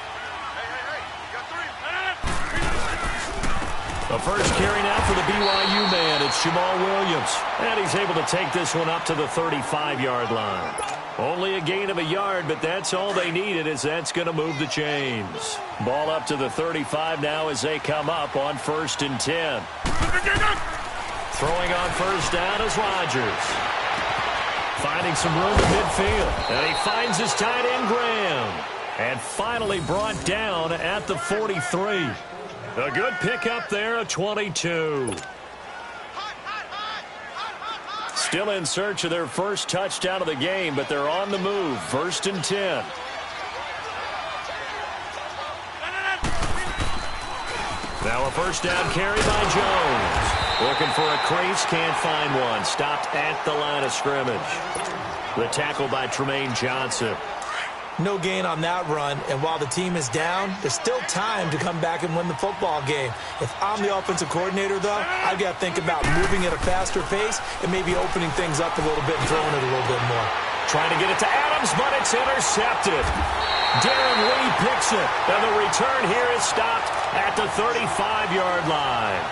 The first carry now for the BYU man. It's Jamal Williams. And he's able to take this one up to the 35-yard line. Only a gain of a yard, but that's all they needed, as that's going to move the chains. Ball up to the 35 now as they come up on 1st and 10. Throwing on first down is Rodgers. Finding some room in midfield. And he finds his tight end, Graham. And finally brought down at the 43. A good pickup there, a 22. Still in search of their first touchdown of the game, but they're on the move. 1st and 10. Now a first down carry by Jones. Looking for a crease, can't find one. Stopped at the line of scrimmage. The tackle by Tremaine Johnson. No gain on that run, and while the team is down, there's still time to come back and win the football game. If I'm the offensive coordinator, though, I've got to think about moving at a faster pace and maybe opening things up a little bit and throwing it a little bit more. Trying to get it to Adams, but it's intercepted. Darren Lee picks it, and the return here is stopped at the 35-yard line.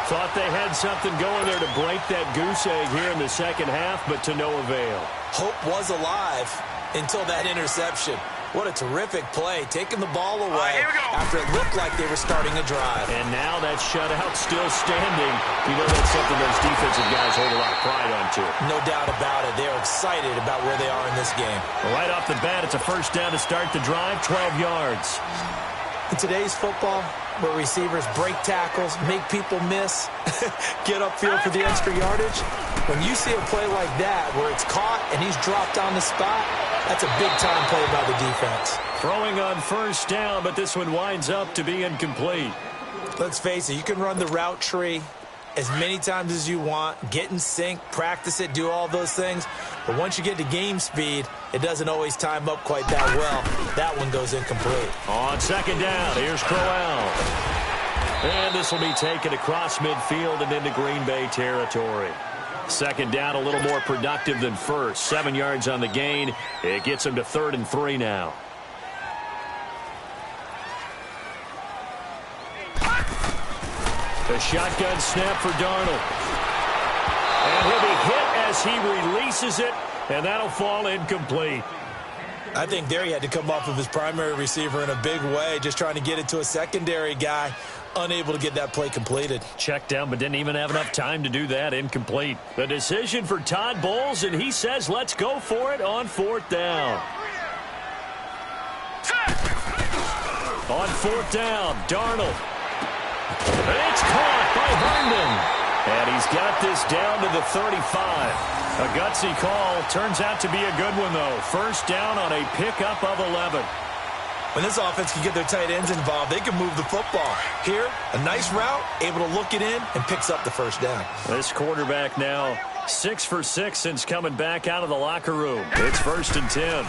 Thought they had something going there to break that goose egg here in the second half, but to no avail. Hope was alive until that interception. What a terrific play, taking the ball away after it looked like they were starting a drive. And now that shutout still standing. You know that's something those defensive guys hold a lot of pride on, too. No doubt about it. They're excited about where they are in this game. Right off the bat, it's a first down to start the drive, 12 yards. In today's football, where receivers break tackles, make people miss, get upfield for the extra yardage, when you see a play like that where it's caught and he's dropped on the spot, that's a big-time play by the defense. Throwing on first down, but this one winds up to be incomplete. Let's face it, you can run the route tree, as many times as you want, get in sync, practice it, do all those things. But once you get to game speed, it doesn't always time up quite that well. That one goes incomplete. On second down, here's Crowell. And this will be taken across midfield and into Green Bay territory. Second down, a little more productive than first. 7 yards on the gain. It gets him to 3rd and 3 now. The shotgun snap for Darnold. And he'll be hit as he releases it, and that'll fall incomplete. I think there he had to come off of his primary receiver in a big way, just trying to get it to a secondary guy, unable to get that play completed. Checked down, but didn't even have enough time to do that. Incomplete. The decision for Todd Bowles, and he says let's go for it on 4th down. On 4th down, Darnold. It's caught by Herndon. And he's got this down to the 35. A gutsy call. Turns out to be a good one, though. First down on a pickup of 11. When this offense can get their tight ends involved, they can move the football. Here, a nice route, able to look it in, and picks up the first down. This quarterback now 6 for 6 since coming back out of the locker room. It's 1st and 10.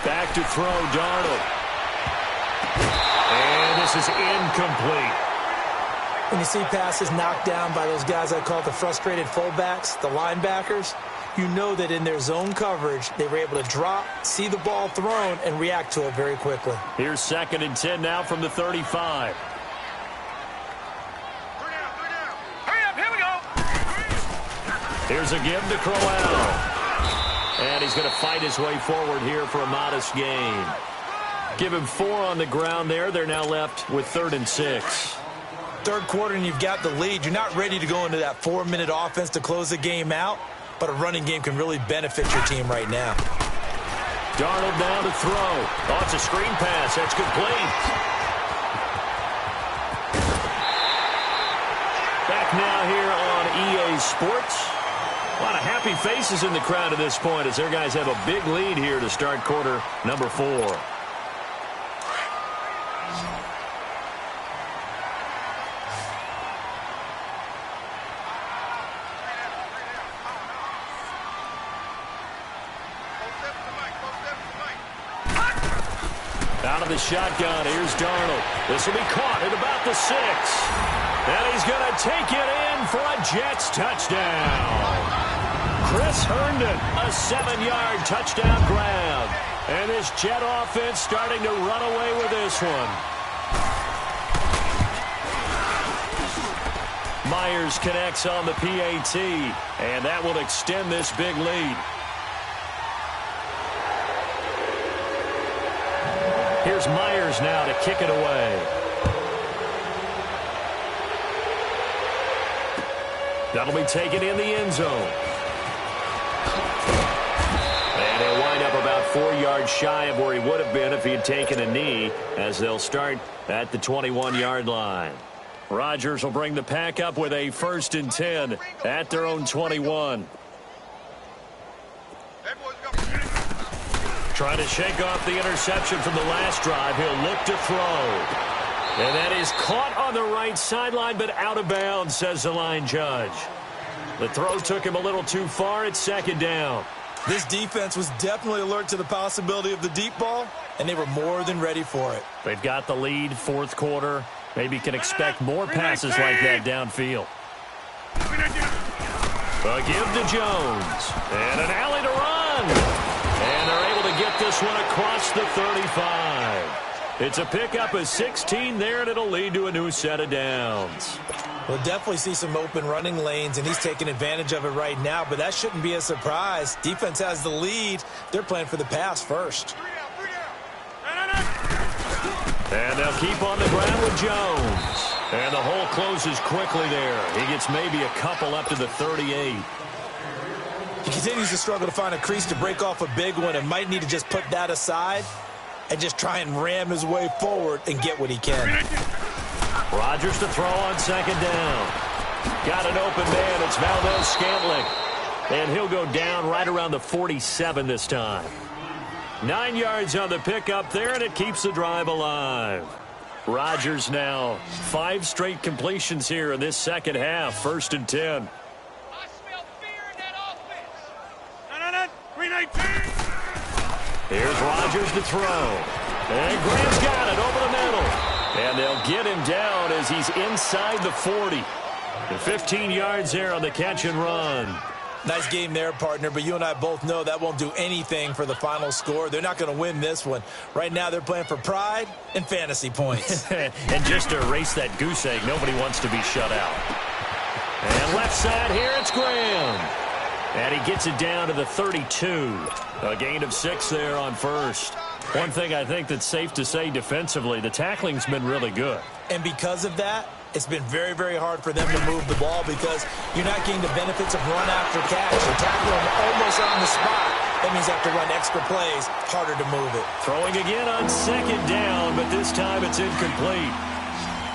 Back to throw, Darnold. And this is incomplete. When you see passes knocked down by those guys I call the frustrated fullbacks, the linebackers, you know that in their zone coverage, they were able to drop, see the ball thrown, and react to it very quickly. Here's 2nd and 10 now from the 35. Hurry up, here we go. Here's a give to Crowell. And he's going to fight his way forward here for a modest gain. Give him 4 on the ground there. They're now left with 3rd and 6. Third quarter and you've got the lead. You're not ready to go into that 4-minute offense to close the game out, but a running game can really benefit your team right now. Darnold now to throw. Oh, it's a screen pass. That's complete. Back now here on EA Sports. A lot of happy faces in the crowd at this point as their guys have a big lead here to start quarter number 4. Out of the shotgun, here's Darnold. This will be caught at about the 6. And he's going to take it in for a Jets touchdown. Chris Herndon, a 7-yard touchdown grab. And this Jet offense starting to run away with this one. Myers connects on the PAT, and that will extend this big lead. Here's Myers now to kick it away. That'll be taken in the end zone. And he'll wind up about 4 yards shy of where he would have been if he had taken a knee, as they'll start at the 21-yard line. Rodgers will bring the pack up with a 1st and 10 at their own 21. Trying to shake off the interception from the last drive. He'll look to throw. And that is caught on the right sideline, but out of bounds, says the line judge. The throw took him a little too far. It's 2nd down. This defense was definitely alert to the possibility of the deep ball, and they were more than ready for it. They've got the lead, 4th quarter. Maybe can expect more passes like that downfield. A give to Jones. And an alley to run. And they're able to get this one across the 35. It's a pickup of 16 there, and it'll lead to a new set of downs. We'll definitely see some open running lanes, and he's taking advantage of it right now, but that shouldn't be a surprise. Defense has the lead. They're playing for the pass first. And they'll keep on the ground with Jones. And the hole closes quickly there. He gets maybe a couple up to the 38. He continues to struggle to find a crease to break off a big one and might need to just put that aside and just try and ram his way forward and get what he can. Rodgers to throw on 2nd down. Got an open man. It's Valdez-Scantling. And he'll go down right around the 47 this time. 9 yards on the pickup there, and it keeps the drive alive. Rodgers now 5 straight completions here in this second half. 1st and 10. I smell fear in that offense. No. 319. Here's Rodgers to throw. And Graham's got it over the middle. And they'll get him down as he's inside the 40. The 15 yards there on the catch and run. Nice game there, partner, but you and I both know that won't do anything for the final score. They're not going to win this one. Right now, they're playing for pride and fantasy points. And just to erase that goose egg, nobody wants to be shut out. And left side here, it's Graham. And he gets it down to the 32. A gain of 6 there on first. One thing I think that's safe to say defensively, the tackling's been really good. And because of that, it's been very, very hard for them to move the ball because you're not getting the benefits of run after catch. You're tackling them almost on the spot. That means you have to run extra plays, harder to move it. Throwing again on 2nd down, but this time it's incomplete.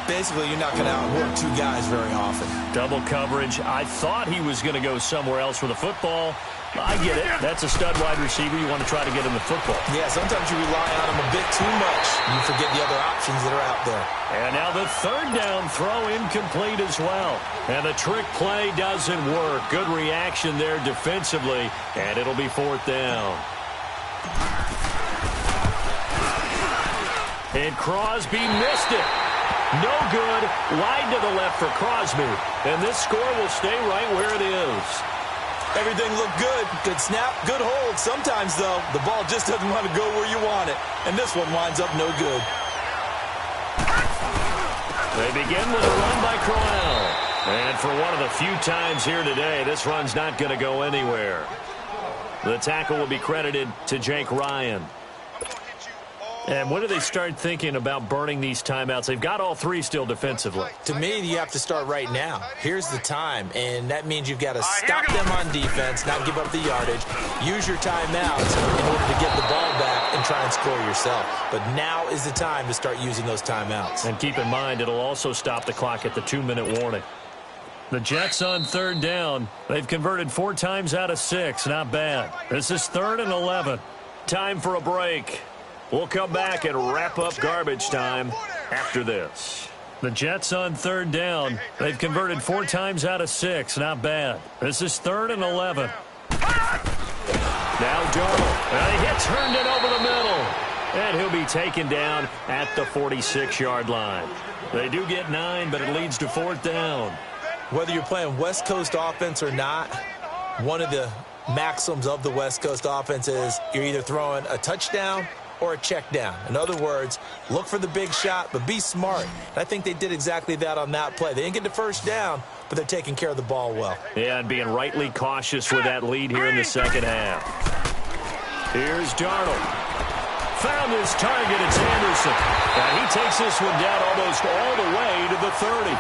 Basically, you're not going to outwork 2 guys very often. Double coverage. I thought he was going to go somewhere else with the football. I get it. That's a stud wide receiver. You want to try to get him the football. Yeah, sometimes you rely on him a bit too much. You forget the other options that are out there. And now the 3rd down throw incomplete as well. And the trick play doesn't work. Good reaction there defensively. And it'll be 4th down. And Crosby missed it. No good. Wide to the left for Crosby. And this score will stay right where it is. Everything looked good. Good snap, good hold. Sometimes, though, the ball just doesn't want to go where you want it. And this one winds up no good. They begin with a run by Crowell. And for one of the few times here today, this run's not going to go anywhere. The tackle will be credited to Jake Ryan. And when do they start thinking about burning these timeouts? They've got all 3 still defensively. To me, you have to start right now. Here's the time, and that means you've got to stop them on defense, not give up the yardage, use your timeouts in order to get the ball back and try and score yourself. But now is the time to start using those timeouts. And keep in mind, it'll also stop the clock at the 2-minute warning. The Jets on 3rd down. They've converted 4 times out of 6. Not bad. This is 3rd and 11. Time for a break. We'll come back and wrap up garbage time after this. The Jets on 3rd down. They've converted 4 times out of 6. Not bad. This is 3rd and 11. Now Darnold. And he gets turned it over the middle. And he'll be taken down at the 46-yard line. They do get 9, but it leads to 4th down. Whether you're playing West Coast offense or not, one of the maxims of the West Coast offense is you're either throwing a touchdown or a check down. In other words, look for the big shot, but be smart. And I think they did exactly that on that play. They didn't get the 1st down, but they're taking care of the ball well. Yeah, and being rightly cautious with that lead here in the second half. Here's Darnold. Found his target, it's Anderson. And he takes this one down almost all the way to the 30.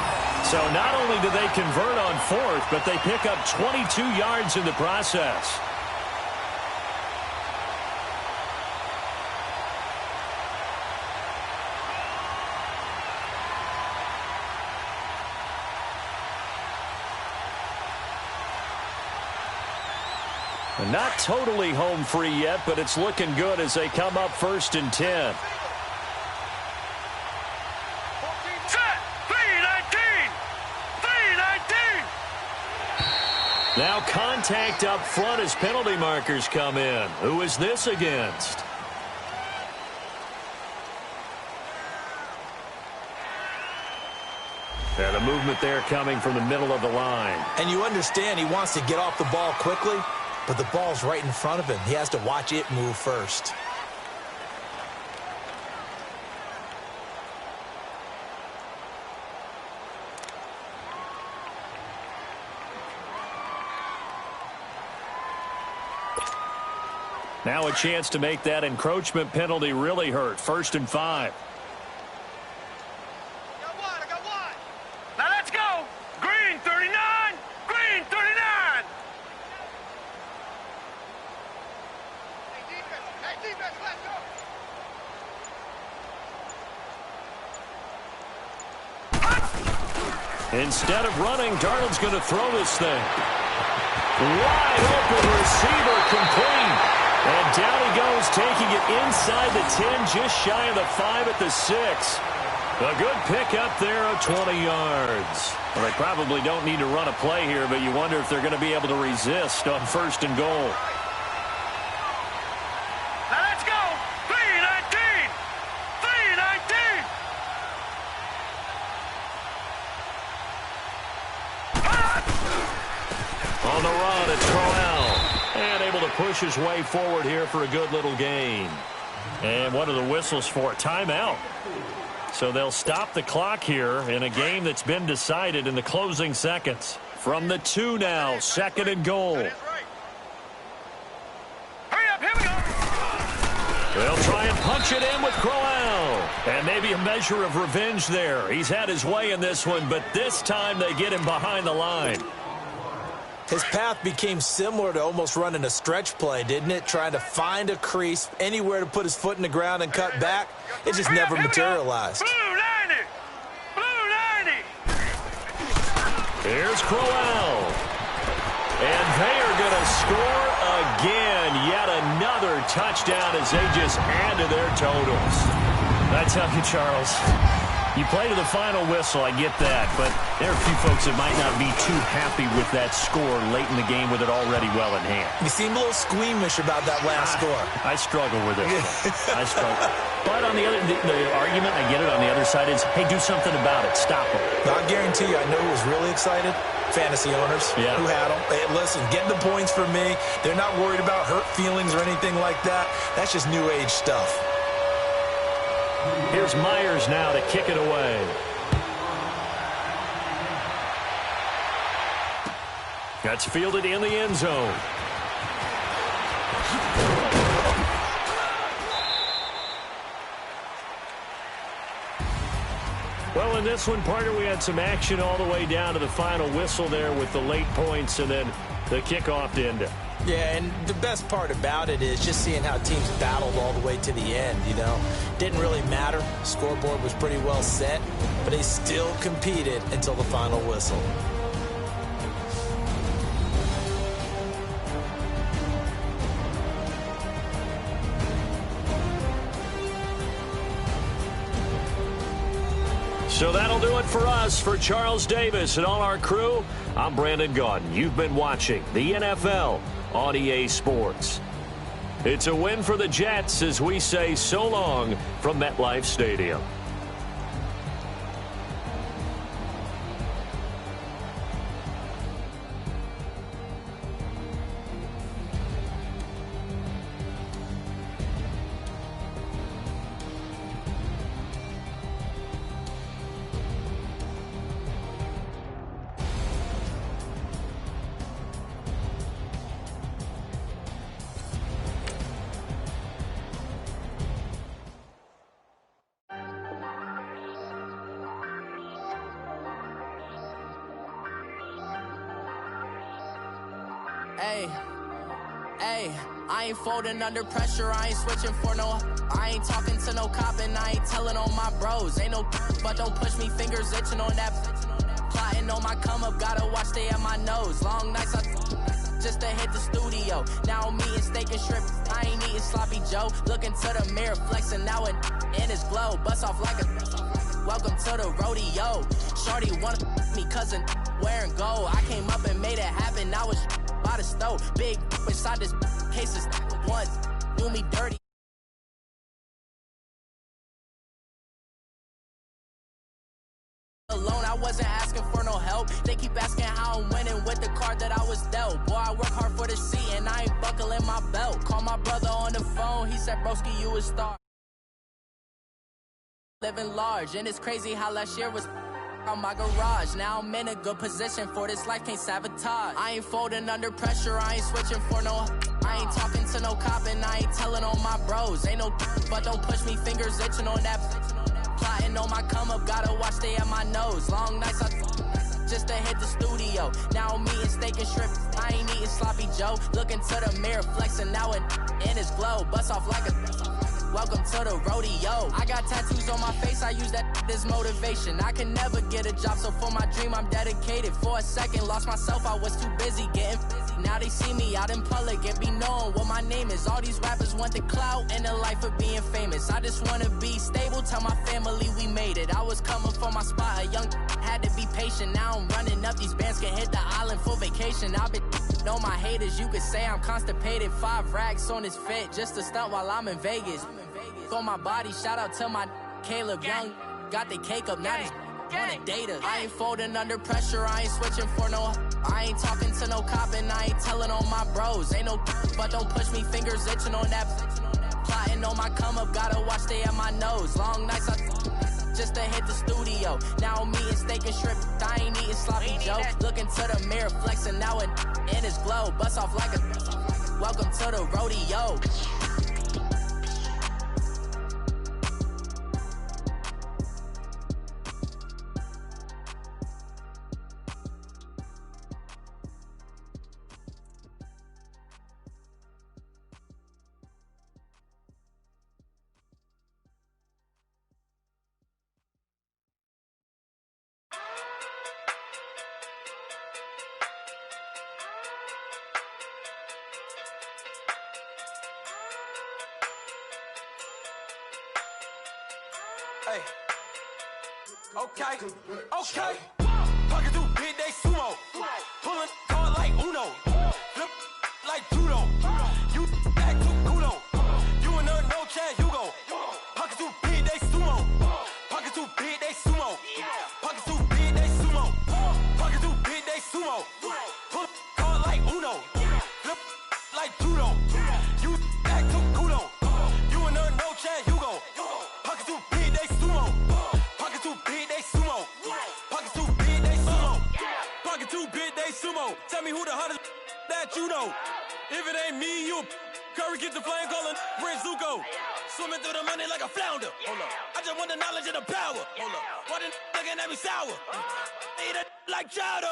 So not only do they convert on 4th, but they pick up 22 yards in the process. Not totally home free yet, but it's looking good as they come up 1st and 10. Set. 319. 319. Now contact up front as penalty markers come in. Who is this against? And a movement there coming from the middle of the line. And you understand he wants to get off the ball quickly, but the ball's right in front of him. He has to watch it move first. Now a chance to make that encroachment penalty really hurt. 1st and 5. I got one. Now let's go. Green 39. Green 39. Hey, defense, let's go. Instead of running, Darnold's going to throw this thing. Wide open receiver complete. And down he goes, taking it inside the 10, just shy of the 5 at the 6. A good pick up there of 20 yards. Well, they probably don't need to run a play here, but you wonder if they're going to be able to resist on 1st and goal. Now let's go. 3-19. 3-19. On the run, it's Crowell. And able to push his way forward here for a good little gain. And what are the whistles for? Timeout. So they'll stop the clock here in a game that's been decided in the closing seconds. From the 2 now, 2nd and goal. Hurry up, here we go. They'll try and punch it in with Crowell. And maybe a measure of revenge there. He's had his way in this one, but this time they get him behind the line. His path became similar to almost running a stretch play, didn't it? Trying to find a crease, anywhere to put his foot in the ground and cut back. It just never materialized. Blue 90. Blue 90. Here's Crowell. And they are going to score again. Yet another touchdown as they just add to their totals. I tell you, Charles, you play to the final whistle, I get that, but there are a few folks that might not be too happy with that score late in the game with it already well in hand. You seem a little squeamish about that last score. I struggle with it. I struggle. But on the other, the argument, I get it, on the other side is, hey, do something about it. Stop them. Now, I guarantee you, I know who was really excited. Fantasy owners who had them. Hey, listen, get the points for me. They're not worried about hurt feelings or anything like that. That's just new age stuff. Here's Myers now to kick it away. That's fielded in the end zone. Well, in this one, partner, we had some action all the way down to the final whistle there with the late points and then the kickoff to end it. Yeah, and the best part about it is just seeing how teams battled all the way to the end, you know. Didn't really matter. Scoreboard was pretty well set, but they still competed until the final whistle. So that'll do it for us. For Charles Davis and all our crew, I'm Brandon Gaudin. You've been watching the NFL on EA Sports. It's a win for the Jets as we say so long from MetLife Stadium. I ain't folding under pressure, I ain't switching for no. I ain't talking to no cop and I ain't telling on my bros. Ain't no but don't push me, fingers itching on that. Plotting on my come up, gotta watch stay at my nose. Long nights just to hit the studio. Now I'm eating steak and shrimp, I ain't eating sloppy Joe. Looking to the mirror, flexing now and in his glow. Bust off like a welcome to the rodeo. Shorty wanted me cousin wearing gold. I came up and made it happen, I was by the stove. Big inside this cases once do me dirty. Alone, I wasn't asking for no help. They keep asking how I'm winning with the card that I was dealt. Boy, I work hard for the seat and I ain't buckling my belt. Call my brother on the phone, he said, broski, you a star. Living large, and it's crazy how last year was on my garage. Now I'm in a good position for this life, can't sabotage. I ain't folding under pressure, I ain't switching for no. I ain't talking to no cop and I ain't telling on my bros. Ain't no but don't push me, fingers itching on that. Plotting on my come up, gotta watch stay at my nose. Long nights just to hit the studio. Now I'm eating steak and shrimp, I ain't eating sloppy Joe. Looking to the mirror, flexing now and in his glow. Bust off like a welcome to the rodeo. I got tattoos on my face, I use that as motivation. I can never get a job, so for my dream I'm dedicated. For a second, lost myself, I was too busy getting busy. Now they see me out in public and be knowing what my name is. All these rappers want the clout and the life of being famous. I just wanna be stable, tell my family we made it. faded. I was coming for my spot, a young had to be patient. Now I'm running up, these bands can hit the island for vacation. I've been on my haters, you could say I'm constipated. 5 racks on his fit, just to stunt while I'm in Vegas. On my body, shout out to my Caleb Young. Got the cake up, now these wanna date us. I ain't folding under pressure, I ain't switching for no. I ain't talking to no cop and I ain't telling on my bros. Ain't no but don't push me, fingers itching on that. Plotting on my come up, gotta watch stay at my nose. Long nights I just to hit the studio. Now I'm eating steak and shrimp, I ain't eating sloppy joe. Looking to the mirror, flexing now it in his glow. Bust off like a welcome to the rodeo. Hey, okay, Pocket through big, they sumo. Pulling card like Uno. Flip like judo. You act too kudo. You and her no Chad Hugo. Pocket too big, they sumo. Pocket too big, they sumo. Pocket too big, they sumo. Pocket too big, they sumo. Pull card like Uno. Flip like judo. You act too kudo. You and her no Chad Hugo. Pocket too big, they sumo. Pocket too big, they sumo. Pocket too big, they sumo. Pocket too big, they sumo. Tell me who the hottest that you know. If it ain't me, you Curry get the flame calling Prince Zuko. Swimming through the money like a flounder. Hold up. I just want the knowledge and the power. Hold up. Why the looking at me sour? Eat it like chowder.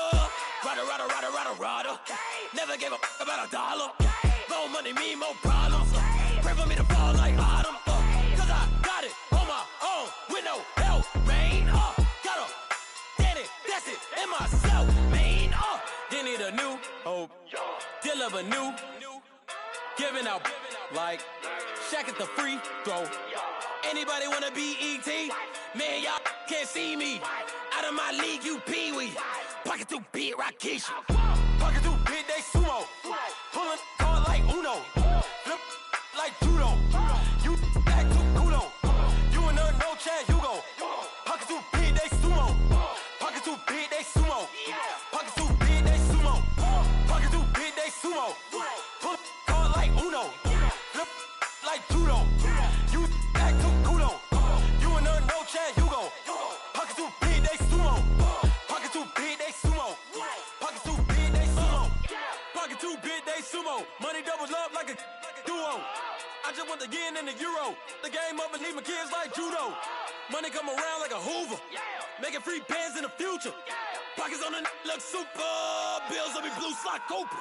Rada. Never gave a about $1. More money mean more problems. Pray for me to fall like autumn. Cause I got it on my own with no help, man. Got a Danny, that's it, in myself, man. Then need a new hope, deliver new, giving out like Shaq at the free throw. Anybody wanna be E.T.? Man, y'all can't see me. Out of my league, you pee-wee. Pocket too big, Rakeisha. Pocket too big, they sumo. Pulling card like Uno. Flip like judo. You act too kudo. You and her no Chad Hugo. Pocket too big, they sumo. Pocket too big, they sumo. Pocket too big, they sumo. Pocket too big, they sumo. Pull card like Uno. Flip like judo. You act too kudo. You and her no Chad Hugo. Pocket too big, they sumo. Pocket too big, they sumo. Pocket too big, they sumo. Pocket too big, they sumo. Money doubles up like a duo. I just want the yen and the euro. The game up and leave my kids like judo. Money come around like a Hoover. Making free bands in the future. Pockets on the look super. Bills will be blue slot Cooper.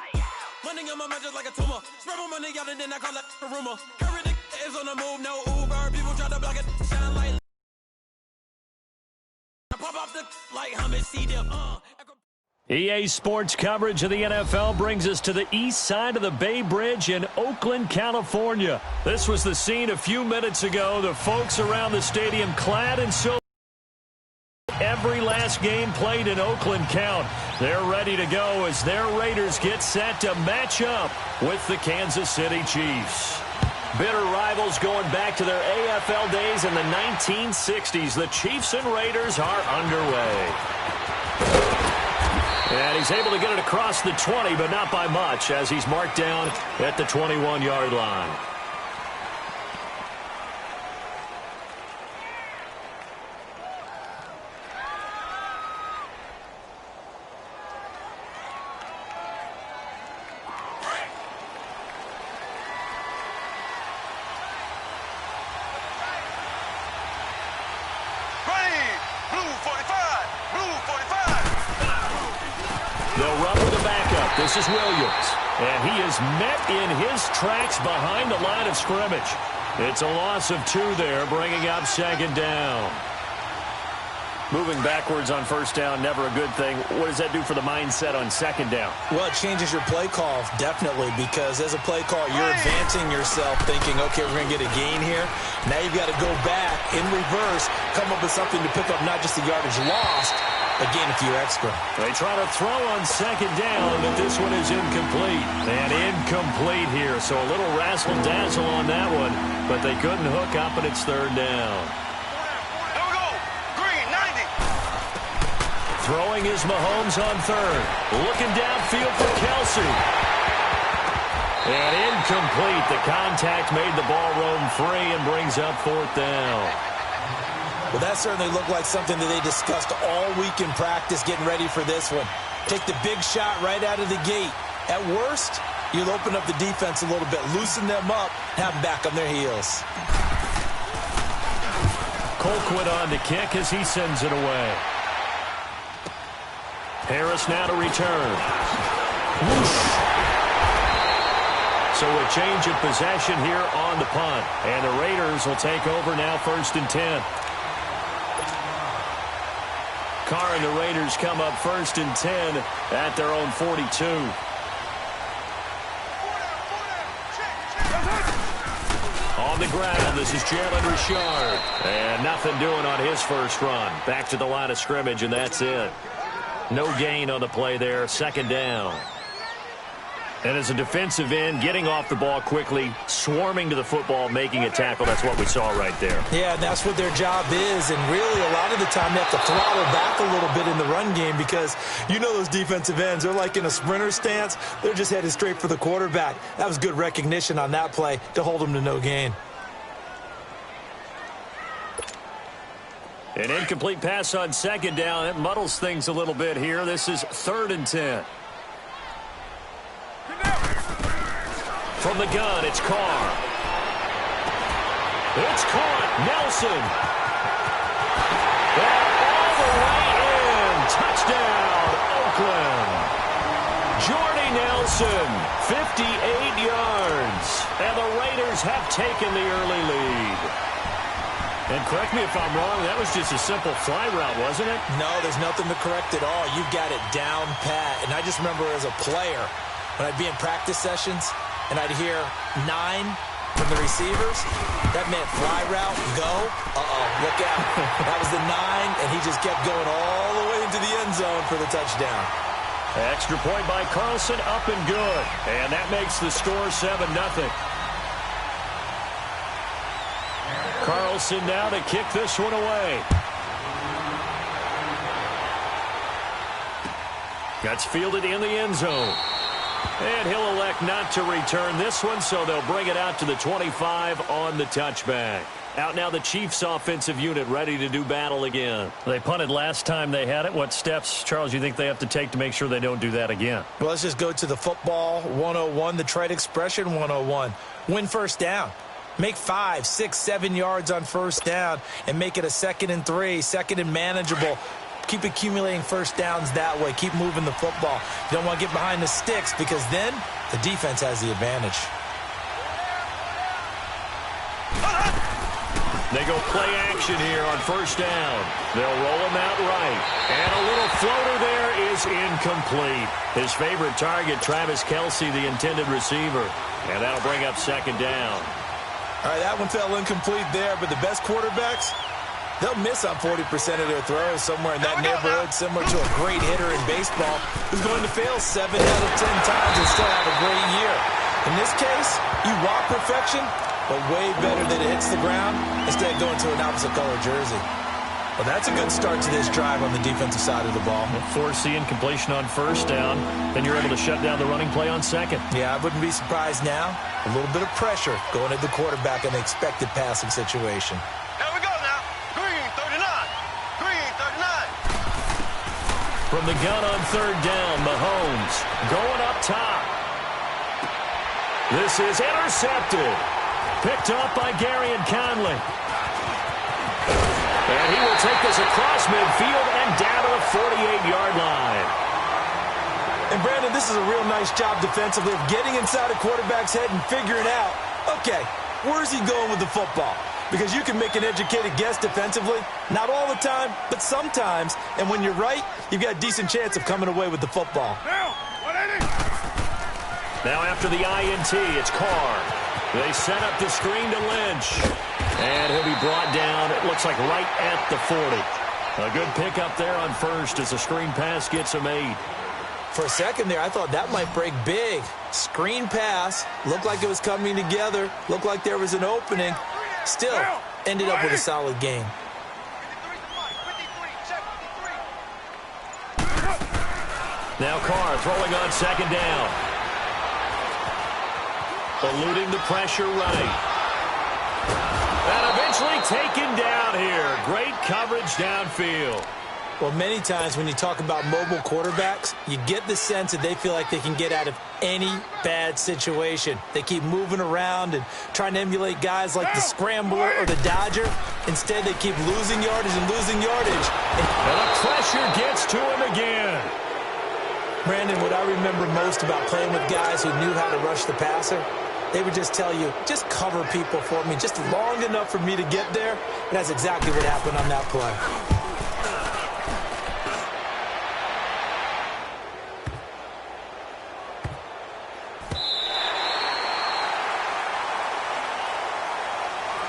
Money on my mind just like a tumor. Spread my money out and then I call it a rumor. Curry the is on the move, no Uber. People try to block it, shine like. Pop off the like Hummus, see them. EA Sports coverage of the NFL brings us to the east side of the Bay Bridge in Oakland, California. This was the scene a few minutes ago. The folks around the stadium clad in silver. Every last game played in Oakland count. They're ready to go as their Raiders get set to match up with the Kansas City Chiefs. Bitter rivals going back to their AFL days in the 1960s. The Chiefs and Raiders are underway. And he's able to get it across the 20, but not by much, as he's marked down at the 21-yard line. This is Williams, and he is met in his tracks behind the line of scrimmage. It's a loss of 2 there, bringing up second down. Moving backwards on first down, never a good thing. What does that do for the mindset on second down? Well, it changes your play call, definitely, because as a play call, you're advancing yourself thinking, okay, we're going to get a gain here. Now you've got to go back in reverse, come up with something to pick up not just the yardage lost, but gain a few extra. They try to throw on second down, but this one is incomplete. And incomplete here, so a little razzle-dazzle on that one, but they couldn't hook up, and it's third down. Throwing is Mahomes on third. Looking downfield for Kelsey. And incomplete. The contact made the ball roam free and brings up fourth down. Well, that certainly looked like something that they discussed all week in practice getting ready for this one. Take the big shot right out of the gate. At worst, you'll open up the defense a little bit, loosen them up, have them back on their heels. Colquitt on to kick as he sends it away. Harris now to return. Whoosh. So a change of possession here on the punt. And the Raiders will take over now, 1st and 10. Carr and the Raiders come up 1st and 10 at their own 42. On the ground, this is Jalen Richard. And nothing doing on his first run. Back to the line of scrimmage, and that's it. No gain on the play there, 2nd down. And as a defensive end, getting off the ball quickly, swarming to the football, making a tackle, that's what we saw right there. Yeah, and that's what their job is, and really a lot of the time they have to throttle back a little bit in the run game because you know those defensive ends, they're like in a sprinter stance, they're just headed straight for the quarterback. That was good recognition on that play to hold them to no gain. An incomplete pass on 2nd down. It muddles things a little bit here. This is 3rd and 10. From the gun, it's Carr. It's caught. Nelson. And all the way in. Touchdown, Oakland. Jordy Nelson, 58 yards. And the Raiders have taken the early lead. And correct me if I'm wrong, that was just a simple fly route, wasn't it? No, there's nothing to correct at all. You've got it down pat. And I just remember as a player, when I'd be in practice sessions, and I'd hear 9 from the receivers, that meant fly route, go, look out. That was the 9, and he just kept going all the way into the end zone for the touchdown. Extra point by Carlson, up and good. And that makes the score 7-0. Carlson now to kick this one away. That's fielded in the end zone. And he'll elect not to return this one, so they'll bring it out to the 25 on the touchback. Out now the Chiefs offensive unit ready to do battle again. They punted last time they had it. What steps, Charles, you think they have to take to make sure they don't do that again? Well, let's just go to the football 101, the trite expression 101. Win first down. Make 5, 6, 7 yards on first down and make it a 2nd and 3, 2nd and manageable. Keep accumulating first downs that way. Keep moving the football. You don't want to get behind the sticks because then the defense has the advantage. They go play action here on first down. They'll roll him out right. And a little floater there is incomplete. His favorite target, Travis Kelce, the intended receiver. And that'll bring up 2nd down. All right, that one fell incomplete there, but the best quarterbacks, they'll miss on 40% of their throws somewhere in that neighborhood, similar to a great hitter in baseball who's going to fail 7 out of 10 times and still have a great year. In this case, you want perfection, but way better that it hits the ground instead of going to an opposite color jersey. Well, that's a good start to this drive on the defensive side of the ball. Force the incompletion on first down, then you're able to shut down the running play on 2nd. Yeah, I wouldn't be surprised now. A little bit of pressure going at the quarterback in the expected passing situation. Here we go now. Green 39. Green 39. From the gun on 3rd down, Mahomes going up top. This is intercepted. Picked up by Gary and Conley. And he will take this across midfield and down to the 48-yard line. And, Brandon, this is a real nice job defensively of getting inside a quarterback's head and figuring out, okay, where's he going with the football? because you can make an educated guess defensively. Not all the time, but sometimes. And when you're right, you've got a decent chance of coming away with the football. Now after the INT, it's Carr. They set up the screen to Lynch. And he'll be brought down, it looks like right at the 40. A good pickup there on first as the screen pass gets him 8. For a second there, I thought that might break big. Screen pass, looked like it was coming together, looked like there was an opening. Still, ended up with a solid game. Now Carr throwing on second down. Eluding the pressure right. And eventually taken down here. Great coverage downfield. Well, many times when you talk about mobile quarterbacks, you get the sense that they feel like they can get out of any bad situation. They keep moving around and trying to emulate guys like the Scrambler or the Dodger. Instead, they keep losing yardage and losing yardage. And the pressure gets to him again. Brandon, what I remember most about playing with guys who knew how to rush the passer, they would just tell you, just cover people for me, just long enough for me to get there. And that's exactly what happened on that play.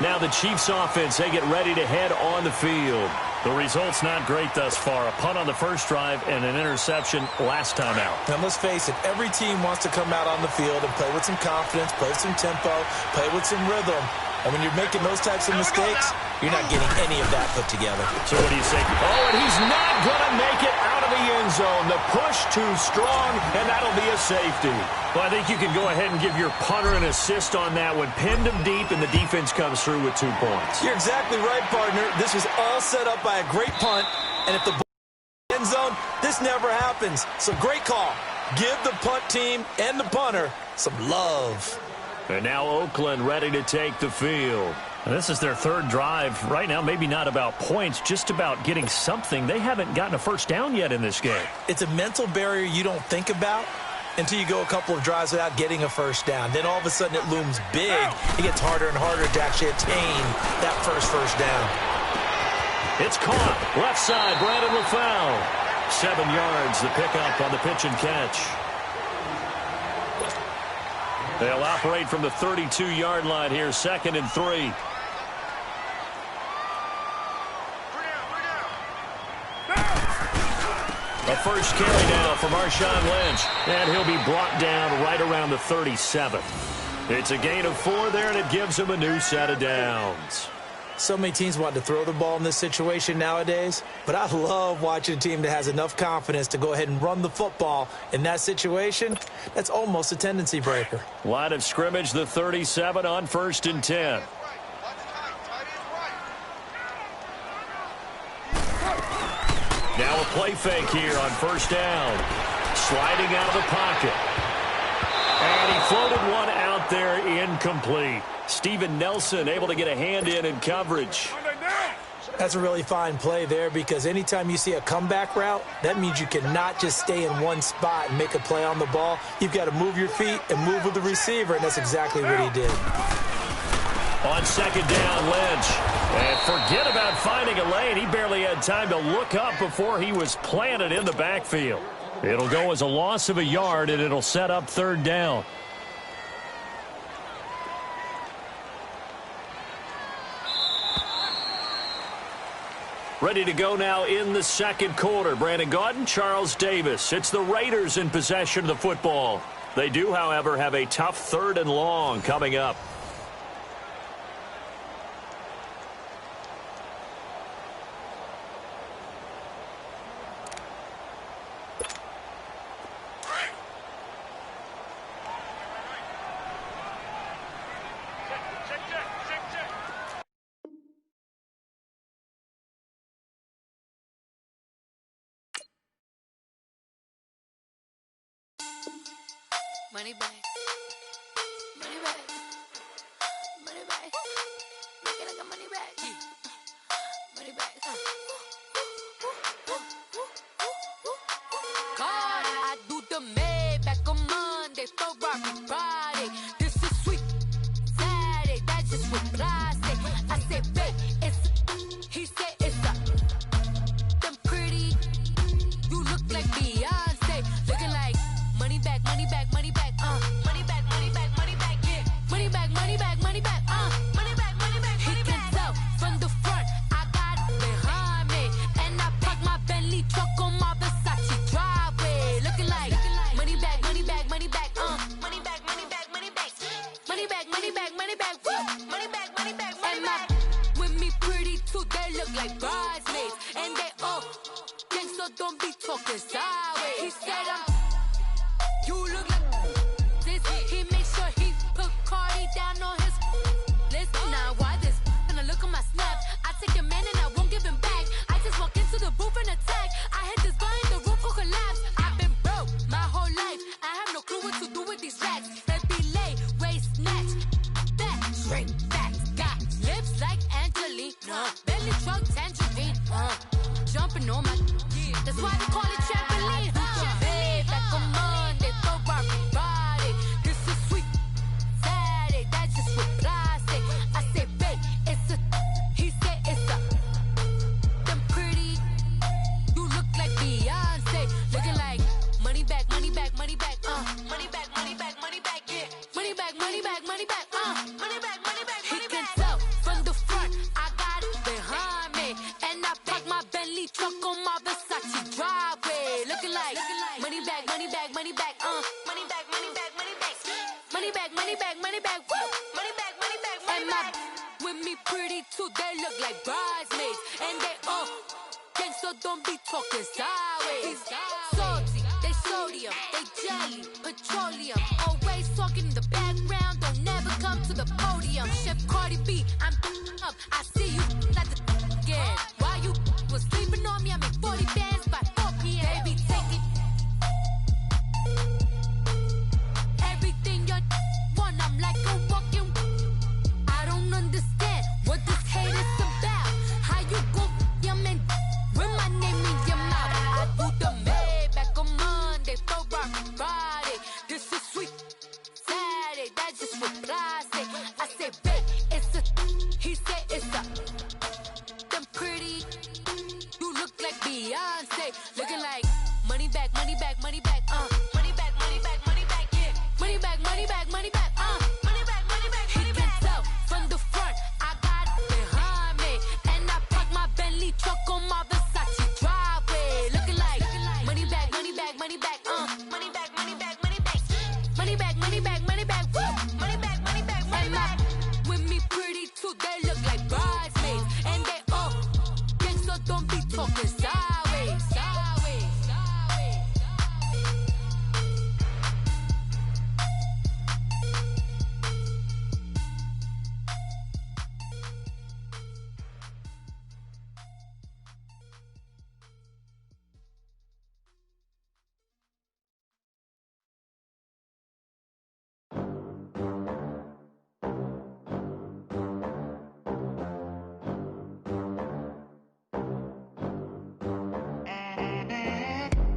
Now the Chiefs offense, they get ready to head on the field. The result's not great thus far. A punt on the first drive and an interception last time out. And let's face it, every team wants to come out on the field and play with some confidence, play with some tempo, play with some rhythm. And when you're making those types of mistakes, you're not getting any of that put together. So what do you say? Oh, and he's not going to make it out of the end zone. The push too strong, and that'll be a safety. Well, I think you can go ahead and give your punter an assist on that one. Pinned him deep, and the defense comes through with 2 points. You're exactly right, partner. This was all set up by a great punt, and if the end zone, this never happens. So great call. Give the punt team and the punter some love. And now Oakland ready to take the field. And this is their third drive. Right now, maybe not about points, just about getting something. They haven't gotten a first down yet in this game. It's a mental barrier you don't think about until you go a couple of drives without getting a first down. Then all of a sudden it looms big. It gets harder and harder to actually attain that first down. It's caught. Left side, Brandon LaFau. 7 yards, the pickup on the pitch and catch. They'll operate from the 32-yard line here, 2nd and 3. A first carry now for Marshawn Lynch, and he'll be brought down right around the 37. It's a gain of 4 there, and it gives him a new set of downs. So many teams want to throw the ball in this situation nowadays, but I love watching a team that has enough confidence to go ahead and run the football. In that situation, that's almost a tendency breaker. Line of scrimmage, the 37 on 1st and 10. Now a play fake here on 1st down. Sliding out of the pocket. And he floated one out there, incomplete. Steven Nelson able to get a hand in coverage. That's a really fine play there, because anytime you see a comeback route, that means you cannot just stay in one spot and make a play on the ball. You've got to move your feet and move with the receiver, and that's exactly what he did. On 2nd down, Lynch. And forget about finding a lane. He barely had time to look up before he was planted in the backfield. It'll go as a loss of a yard, and it'll set up 3rd down. Ready to go now in the 2nd quarter. Brandon Gaudin, Charles Davis. It's the Raiders in possession of the football. They do, however, have a tough 3rd and long coming up. Money back. Money back. Money back. Make it like a money back. Money back. God, I do the Maybach on Monday, Ferrari Friday. This is sweet Saturday, that's just what I say. I say don't be talking sideways. He said you look like this. He made sure he put Cardi down on his list. Now why this? Gonna look at my snap. I take a man and I won't give him back. I just walk into the booth and attack. I hit this guy in the roof will collapse. I've been broke my whole life. I have no clue what to do with these racks. That be lay, waist snatch, back, straight back. Got lips like Angelina, belly truck tangerine. Jumping on my, that's why they call it trampoline. Babe, back on Monday, throw body. This is sweet Saturday, that's just with plastic. I say, babe, it's a, he said it's a. Them pretty, you look like Beyonce, looking like money back, money back, money back, money back, money back, money back, yeah, money back, money back, money back, money back, money back. He can tell from the front, I got it behind me, and I park my Bentley truck on my Versace driveway, looking like money back, money back, money back, money back, money back, money back, money back, money back, money back, woo, money back, money back, money back. With me pretty too, they look like bridesmaids, and they all gang, so don't be talking sideways. Salty, they sodium, they jelly, petroleum, always talking in the background, don't never come to the podium. Chef Cardi B, I'm up, I see you like the again. While you was sleeping on me, I make 40 bands by 4 p.m. Baby, take it. Everything you want, I'm like a walking. I don't understand what this hate is about. How you go, your man, with my name in your mouth. I do the Maybach on Monday, throw Friday. This is sweet Saturday, that's just with plastic. I say, babe, it's a, he said it's a. Them pretty, you look like Beyonce, looking like money back, money back, money back, money back, money back, money back, yeah, money back, money back, money back, money back, money back, money back. He can tell from the front, I got it behind me, and I park my Bentley truck on my Versace driveway, looking like money back, money back, money back, money back, money back, money back, money back, money back, money back, woo, money back, money back, money back. With me pretty too, they look like bridesmaids, and they all gang, so don't be talking sideways, sideways, sideways.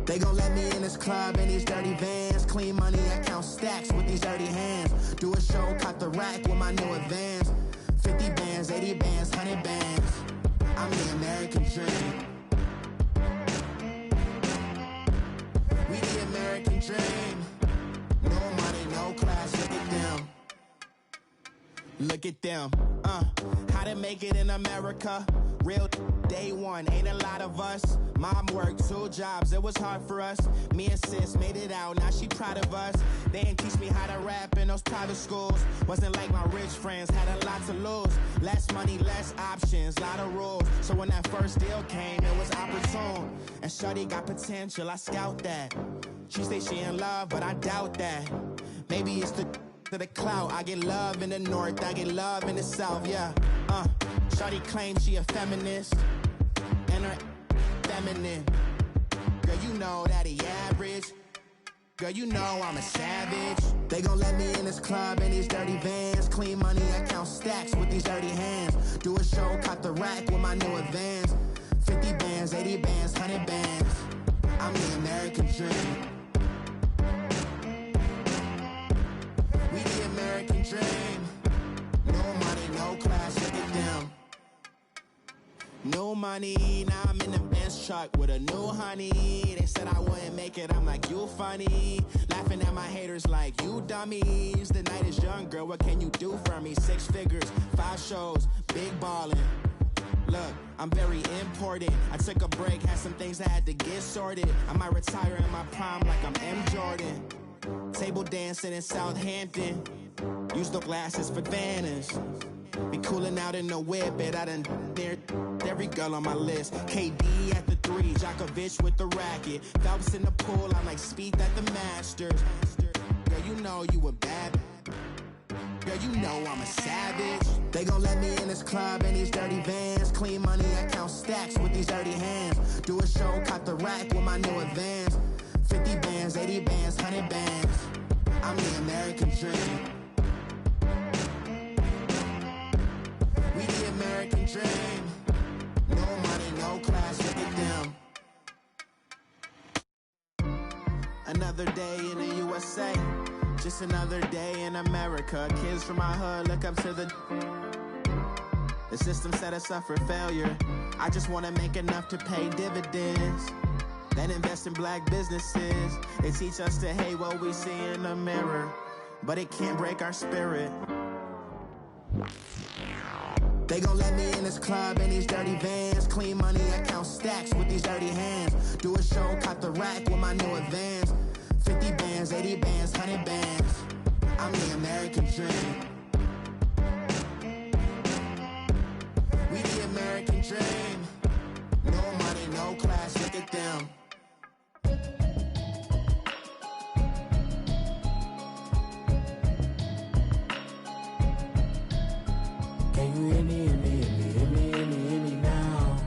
They gon' let me in this club in these dirty vans. Clean money, I count stacks with these dirty hands. Do a show, caught the rack with my new advance. 50 bands, 80 bands, 100 bands. I'm the American dream. We the American dream. No money, no class, look at them. Look at them, how to make it in America. Real day one, ain't a lot of us. Mom worked 2 jobs, it was hard for us. Me and sis made it out, now she proud of us. They didn't teach me how to rap in those private schools. Wasn't like my rich friends, had a lot to lose. Less money, less options, lot of rules. So when that first deal came, it was opportune. And shorty got potential, I scout that. She say she in love, but I doubt that. Maybe it's the clout. I get love in the north, I get love in the south, yeah. Shorty claims she a feminist, and her feminine. Girl, you know that he average. Girl, you know I'm a savage. They gon' let me in this club in these dirty vans. Clean money, I count stacks with these dirty hands. Do a show, caught the rack with my new advance. 50 bands, 80 bands, 100 bands. I'm the American dream. We the American dream. No money, no class, look at them. No money, now I'm in the Benz truck with a new honey. They said I wouldn't make it, I'm like, you funny. Laughing at my haters like, you dummies. The night is young, girl, what can you do for me? 6 figures, 5 shows, big ballin'. Look, I'm very important. I took a break, had some things I had to get sorted. I might retire in my prime like I'm M. Jordan. Table dancing in Southampton. Use the glasses for Vannas. Be cooling out in the whip, but I done near every girl on my list. KD at the 3, Jack Djokovic with the racket. Phelps in the pool, I'm like Speed at the Masters. Girl, you know you a bad. Girl, you know I'm a savage. They gon' let me in this club in these dirty vans. Clean money, I count stacks with these dirty hands. Do a show, caught the rack with my new advance. 50 bands, 80 bands, 100 bands. I'm the American dream. We the American dream. No money, no class, look at them. Another day in the USA. Just another day in America. Kids from my hood look up to the system set us up for failure. I just wanna make enough to pay dividends, then invest in black businesses. They teach us to hate what we see in the mirror, but it can't break our spirit. They gon' let me in this club in these dirty vans. Clean money, I count stacks with these dirty hands. Do a show, caught the rack with my new advance. 50 bands, 80 bands, 100 bands. I'm the American dream. We the American dream. No money, no class, look at them. Can you hear me, hear me, hear me, hear me, hear me, hear me now?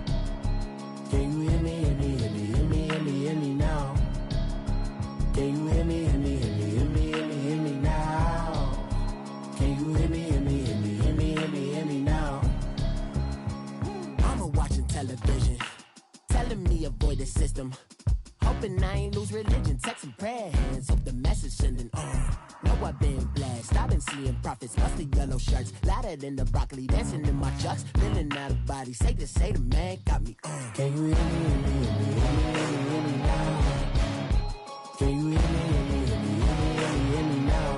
Can you hear me, hear me, hear me, hear me, hear me, hear me now? Can you hear me, hear me, hear me, hear me, hear me, hear me now? Can you hear me, hear me, hear me, hear me, hear me, hear me now? Mama watching television, telling me avoid the system. Hoping I ain't lose religion, texting prayer hands, hope the message sending on. Know I've been blessed, I've been seeing prophets, mustard yellow shirts, louder than the broccoli, dancing in my chucks, feeling out of body, say the man got me on. Can you hear me, hear me, hear me, hear me, hear me, hear me now? Can you hear me, hear me, hear me, hear me, hear me, hear me now?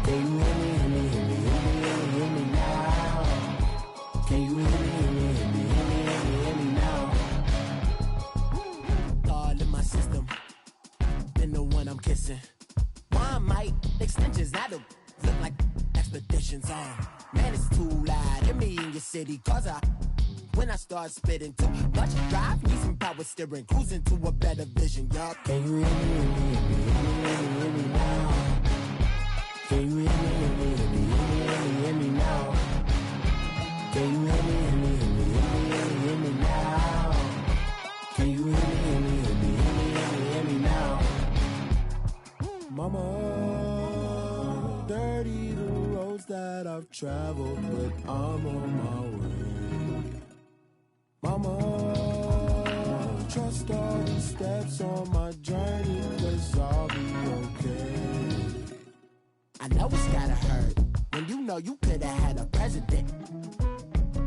Can you hear me, hear me, hear me, hear me, hear me, hear me now? Can you hear me, hear me, hear me, hear me, hear me, hear me now? All in my system, been the one I'm kissing. One might extensions, now look like expeditions on. Man, it's too loud, hear me in your city, cause when I start spitting too much drive, need some power steering, cruising to a better vision, y'all. Can you hear me, hear me, hear me, hear me, hear me now? Can you hear me, hear me, hear me, hear me, hear me, hear me now? Can you hear me, hear me, hear me, hear me, hear me, hear me now? Can you hear me, hear me, hear me, hear me, hear me, hear me now? Mama, dirty the roads that I've traveled, but I'm on my way. Mama, trust all the steps on my journey, 'cause I'll be okay. I know it's gotta hurt when you know you could've had a president.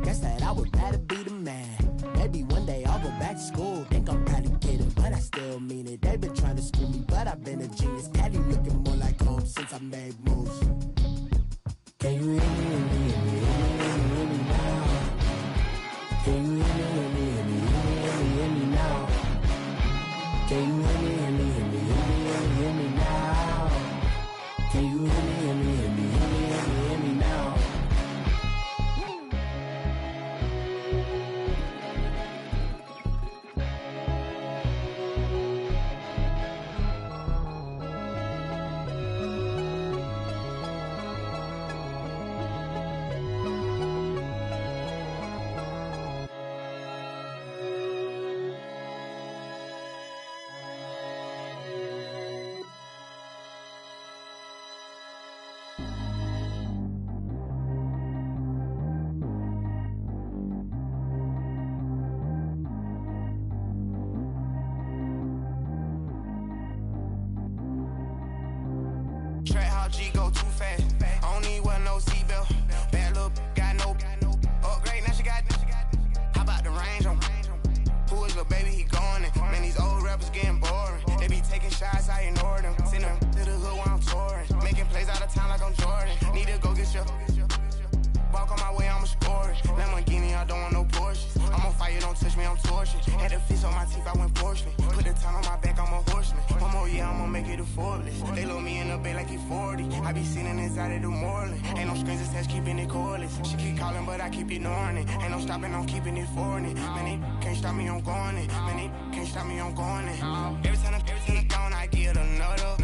Guess that I would rather be the man. Maybe one day I'll go back to school. Think I'm probably kidding, but I still mean it. They've been trying to school me, but I've been a genius. Caddy looking more like home since I made moves. Can you hear me, hear me, hear me, hear me, hear me now? Can you hear me, hear me, hear me, hear me, hear me, hear me now? Can you hear me, hear me, hear me, hear me, hear me, hear me now? Can you hear me, hear me, hear me, hear me, hear me, hear me now? G go too fast. I don't need wear no seatbelt. Bad little got no upgrade. Now she got. How about the range on? Who is little baby? He going in. Man, these old rappers getting boring. They be taking shots, I ignore them. Send them to the hood while I'm touring. Making plays out of town like I'm Jordan. Need to go get your. Walk on my way, I'ma score it. Lamborghini, I don't want no Porsches. I'm on fire, don't touch me, I'm torching. Had the fish on my teeth, I went fortunate. Put the time on my back, I'm a horseman. One more yeah, I'ma make it a Forbes. They load me in the bay like he 40. I be sitting inside of the Moreland. Ain't no strings attached, keeping it cordless. She keep calling, but I keep ignoring it. Ain't no stopping, I'm keeping it foreign it. Man, they can't stop me, I'm going it. Man, they can't stop me, I'm going it. Every time I'm gone, I get another.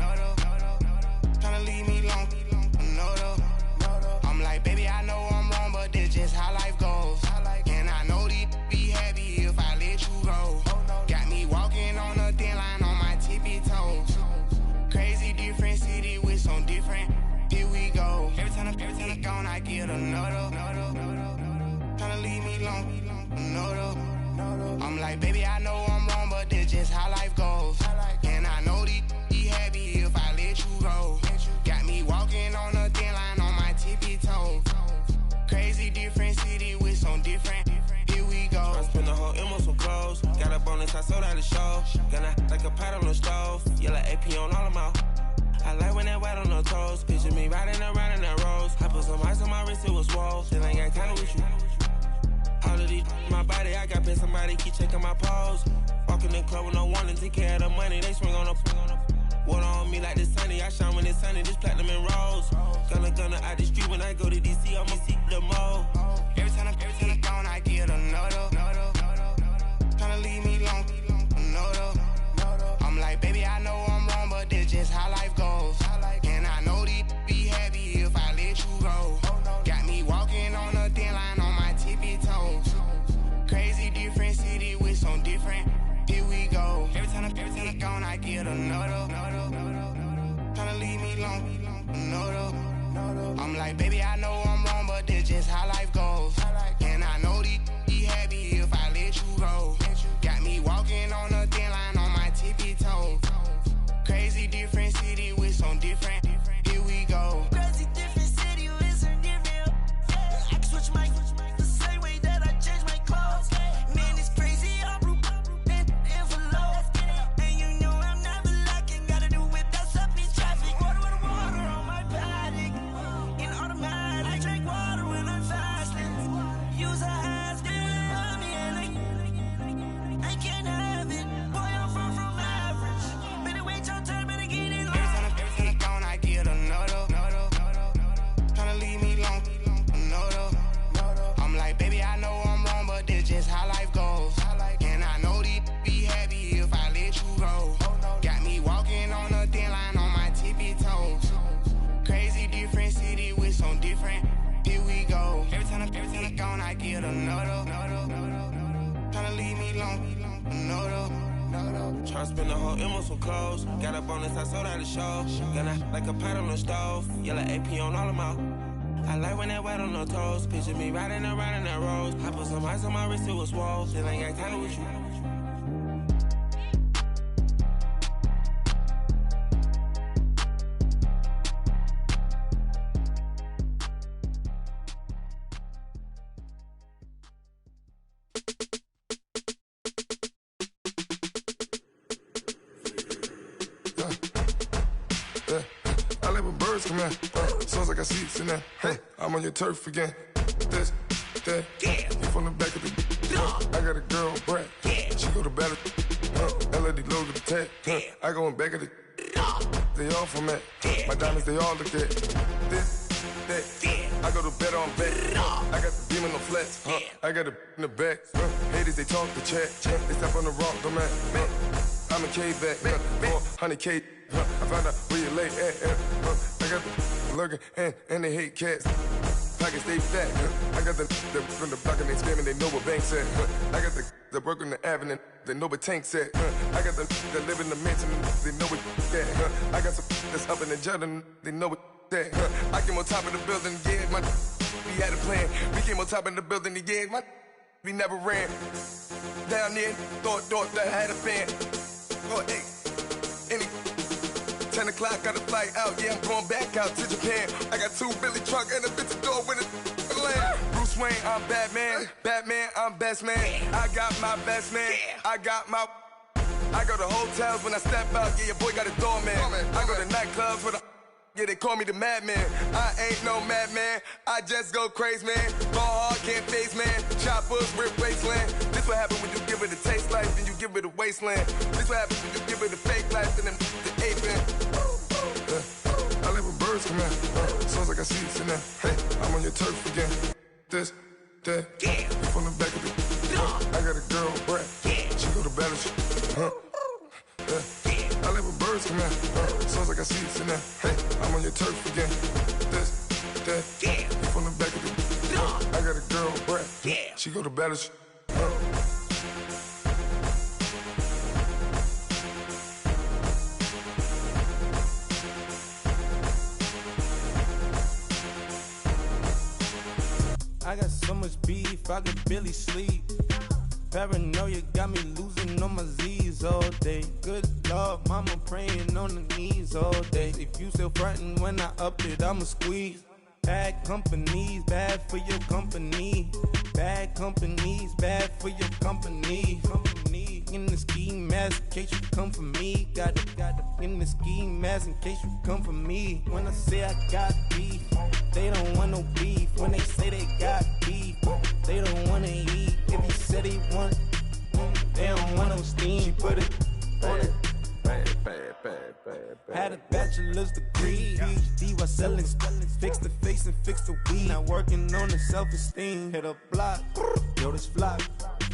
Tryna leave me alone, another. I'm like, baby, I know I'm wrong, but this just how life goes. And I know these be happy if I let you go. Got me walking on a thin line on my tippy toes. Crazy different city with some different. Here we go. Every time I'm gone, I get another. Tryna leave me alone, another. I'm like, baby, I know I'm wrong, but this just how life goes. And I know these be happy if I let you go. Got me walking on a thin line on my tippy toes. Crazy different city with some different. Here we go. I spent the whole M on some clothes. Got up on this, I sold out the show. Gonna like a pot on the stove. Yellow AP on all of my. I like when that white on the toes. Picture me riding around in that rose. I put some ice on my wrist, it was swole. Still ain't got time with you. All of these my body, I got paid somebody keep checking my pose. Walking in the club with no warning, take care of the money. They swing on the water on me like the sunny. I shine when it's sunny, this platinum and rose. Gonna out the street when I go to DC, I'ma see the mall. Every time I'm gone, I get another. Tryna leave me alone, another. I'm like, baby, I know I'm wrong, but this just how life goes. And I know these be happy if I let you go. Got me walking on a thin line on my tippy toes. Crazy different city with some different. Here we go. Every time I'm gone, I get another. Tryna leave me alone, another. I'm like, baby, I know I'm wrong, but this just how life goes. And I know these be happy if I let you go. Got me walking on a thin line on my tippy toes. Crazy different city with some different. Here we go. Crazy different city with some different. I can switch my the same way that I change my clothes. Man, it's crazy. I'm envelope. And you know I'm never lacking. Gotta do it, that's up in traffic. Water on my paddock. In automatic. I drink water when I'm fasting. Use a ass, on me and I can't have it. Boy, I'm far from average. Better wait your turn, better get in line. Every time I'm gone, I get another. Tryna leave me alone, another. I'm like, baby, I know I'm wrong, but this just how life goes. And I know these be happy if I let you go. Got me walking on a thin line on my tippy toes. Crazy different city with some different. Here we go. Every time I'm gone, I get another. Tryna leave me alone, another. Tryna spend the whole M on some clothes. Got up on this, I sold out the show. Gonna like a pot on the stove. Yellow AP on all of my. I like when that white on the toes. Picture me riding around in that rose. I put some ice on my wrist, it was swole. Still ain't got time with you. I like when birds come out. Sounds like I see it in there. I'm on your turf again. This, that. You from the back of the. I got a girl, Brad. She go to battle. LAD logo the tag. I go in back of the. They all from that. My diamonds, they all look at. This, that. I go to bed on bed. I got the demon on flats. I got it in the back. Haters, they talk the chat. They step on the rock, the man. I'm a K-back. 400K. I found out where you lay at. I got the lurking and they hate cats. Pockets stay fat. I got the from the block and they scamming, they know what banks at. I got the work on the avenue, they know what tanks at. I got the that live in the mansion, they know what that. I got some that's up in the jungle, they know what that. I came on top of the building, yeah, my we had a plan. We came on top of the building, yeah, my we never ran. Down there, thought that I had a fan. Oh, hey, any 10 o'clock, got a flight out, yeah, I'm going back out to Japan. I got 2 Billy truck and a bitch door with a land. Bruce Wayne, I'm Batman. Batman, I'm best man. I got my best man. I go to hotels when I step out, yeah, your boy got a doorman. I go to nightclubs for the, yeah, they call me the madman. I ain't no madman, I just go crazy, man. Ball hard, can't face, man. Choppers, rip wasteland. This what happen when you give it a taste like, then you give it a wasteland. This what happens, you give it a fake life, and then the aping. I live where birds come in. Sounds like I see it in there. Hey, I'm on your turf again. This, that, you from the back of the. I got a girl, Brad. She go to battle. I live where birds come in. Sounds like I see it in there. Hey, I'm on your turf again. This, that, you from the back of the. I got a girl, Brad. She go to battle. I got so much beef, I could barely sleep. Paranoia got me losing on my Z's all day. Good Lord, mama praying on the knees all day. If you still frontin' when I up it, I'ma squeeze. Bad companies, bad for your company. Bad companies, bad for your company. Company in the ski mask in case you come for me. Got it in the ski mask in case you come for me. When I say I got beef, they don't want no beef. When they say they got beef, they don't wanna eat. If you said they want, they don't want no steam. She put it on it. Had a bachelor's degree, PhD while selling. Fix the face and fix the weed. Now working on the self-esteem. Hit a block, yo this flock.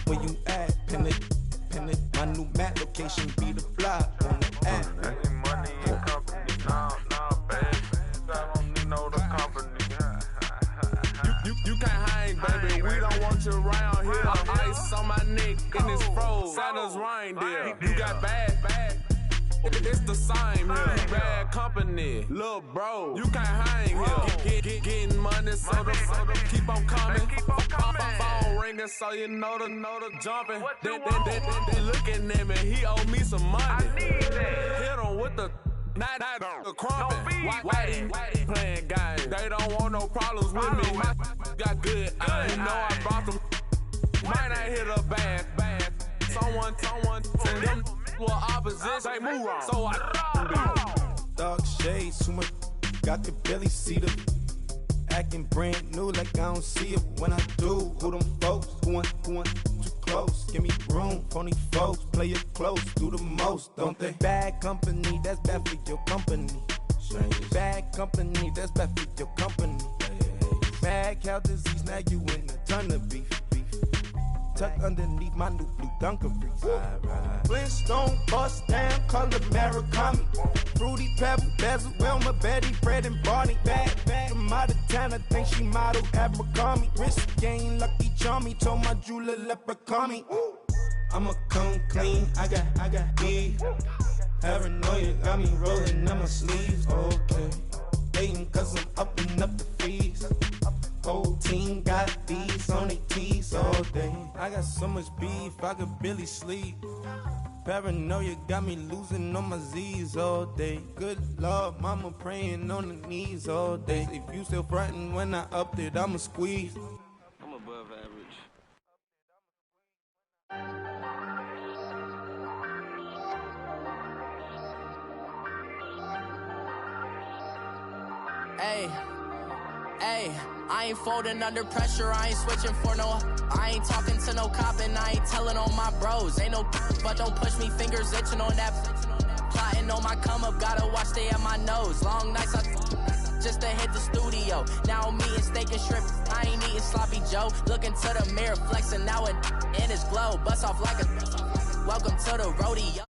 Where you at? Pin it. My new map location be the block on the app. Money and company, nah, baby. I don't need no the company. You can't hang, baby. We don't want you around here. Ice on my neck in this froze. Santa's reindeer. You got bad. It's the same here. Bad company, little bro. You can't hang here. Getting money, so the keep on coming. Phone ringing, so you know the jumping. They looking at me. He owe me some money. Hit him with the. Not the crumpin'. Whitey playing games. They don't want no problems with me. My got good. You know I brought them. Might not hit a bad. Someone tell them were opposition. They move wrong. So I dark shades, too much. I could barely see them. Acting brand new like I don't see it when I do. Who them folks? Who want too close? Give me room, phony folks. Play it close, do the most, don't they? Bad company, that's bad for your company. Bad company, that's bad for your company. Bad cow disease, now you in a ton of beef. Tuck underneath my new blue Dunkaroos. Flintstone, bust down, color Murakami. Fruity Pebble, Bezel, Wilma, Betty, Fred, and Barney. Bad, from out of town, I think she model Abercrombie. Wrist game, Lucky Charmy, told my jeweler, leprechaun me. I'ma come clean, I got beef. Paranoia got me rolling on my sleeves, okay. Hating cause I'm upping up the fees. Whole team got these on their tees all day. I got so much beef, I could barely sleep. Paranoia got me losing on my Z's all day. Good Lord, mama praying on the knees all day. If you still frontin' when I up it, I'ma squeeze. I'm above average. Hey, I ain't folding under pressure, I ain't switching for no. I ain't talking to no cop and I ain't telling on my bros. Ain't no but don't push me, fingers itching on that. Plotting on my come up, gotta watch stay at my nose. Long nights just to hit the studio. Now I'm eating steak and shrimp, I ain't eating sloppy Joe. Looking to the mirror, flexing now it in his glow. Bust off like a welcome to the rodeo.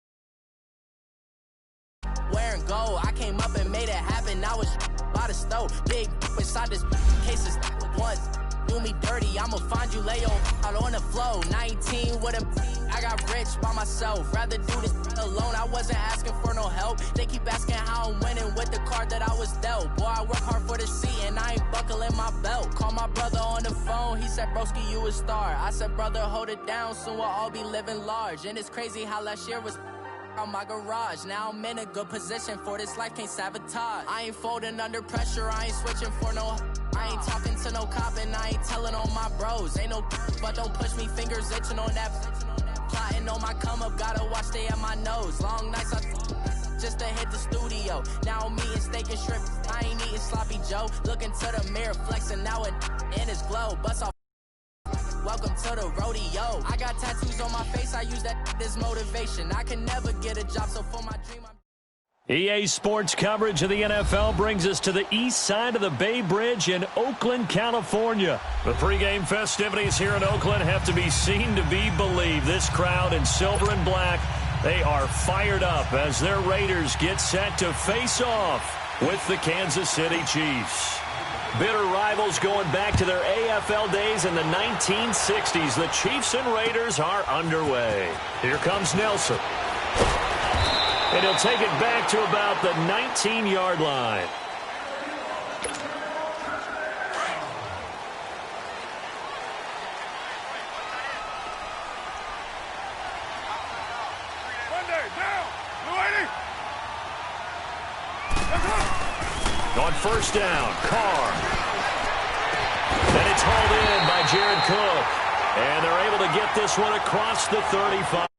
Wearing gold, I came up and made it happen. I was by the stove, big inside this cases once. Do me dirty, I'ma find you lay out on the floor. 19 with a I got rich by myself. Rather do this alone. I wasn't asking for no help. They keep asking how I'm winning with the card that I was dealt. Boy, I work hard for the seat and I ain't buckling my belt. Call my brother on the phone. He said, broski, you a star. I said, brother, hold it down. Soon we'll all be living large. And it's crazy how last year was on my garage. Now I'm in a good position for this life, can't sabotage. I ain't folding under pressure, I ain't switching for no. I ain't talking to no cop and I ain't telling on my bros. Ain't no but don't push me, fingers itching on that. Plotting on my come up, gotta watch stay at my nose. Long nights just to hit the studio. Now I'm eating steak and shrimp, I ain't eating sloppy Joe. Looking to the mirror, flexing now it in his glow. Bust off welcome to the rodeo. I got tattoos on my face, I use that as motivation. I can never get a job, so for my dream, EA Sports coverage of the NFL brings us to the east side of the Bay Bridge in Oakland, California. The pregame festivities here in Oakland have to be seen to be believed. This crowd in silver and black, they are fired up as their Raiders get set to face off with the Kansas City Chiefs. Bitter rivals going back to their AFL days in the 1960s. The Chiefs and Raiders are underway. Here comes Nelson. And he'll take it back to about the 19-yard line. On first down, Carr. And it's hauled in by Jared Cook. And they're able to get this one across the 35.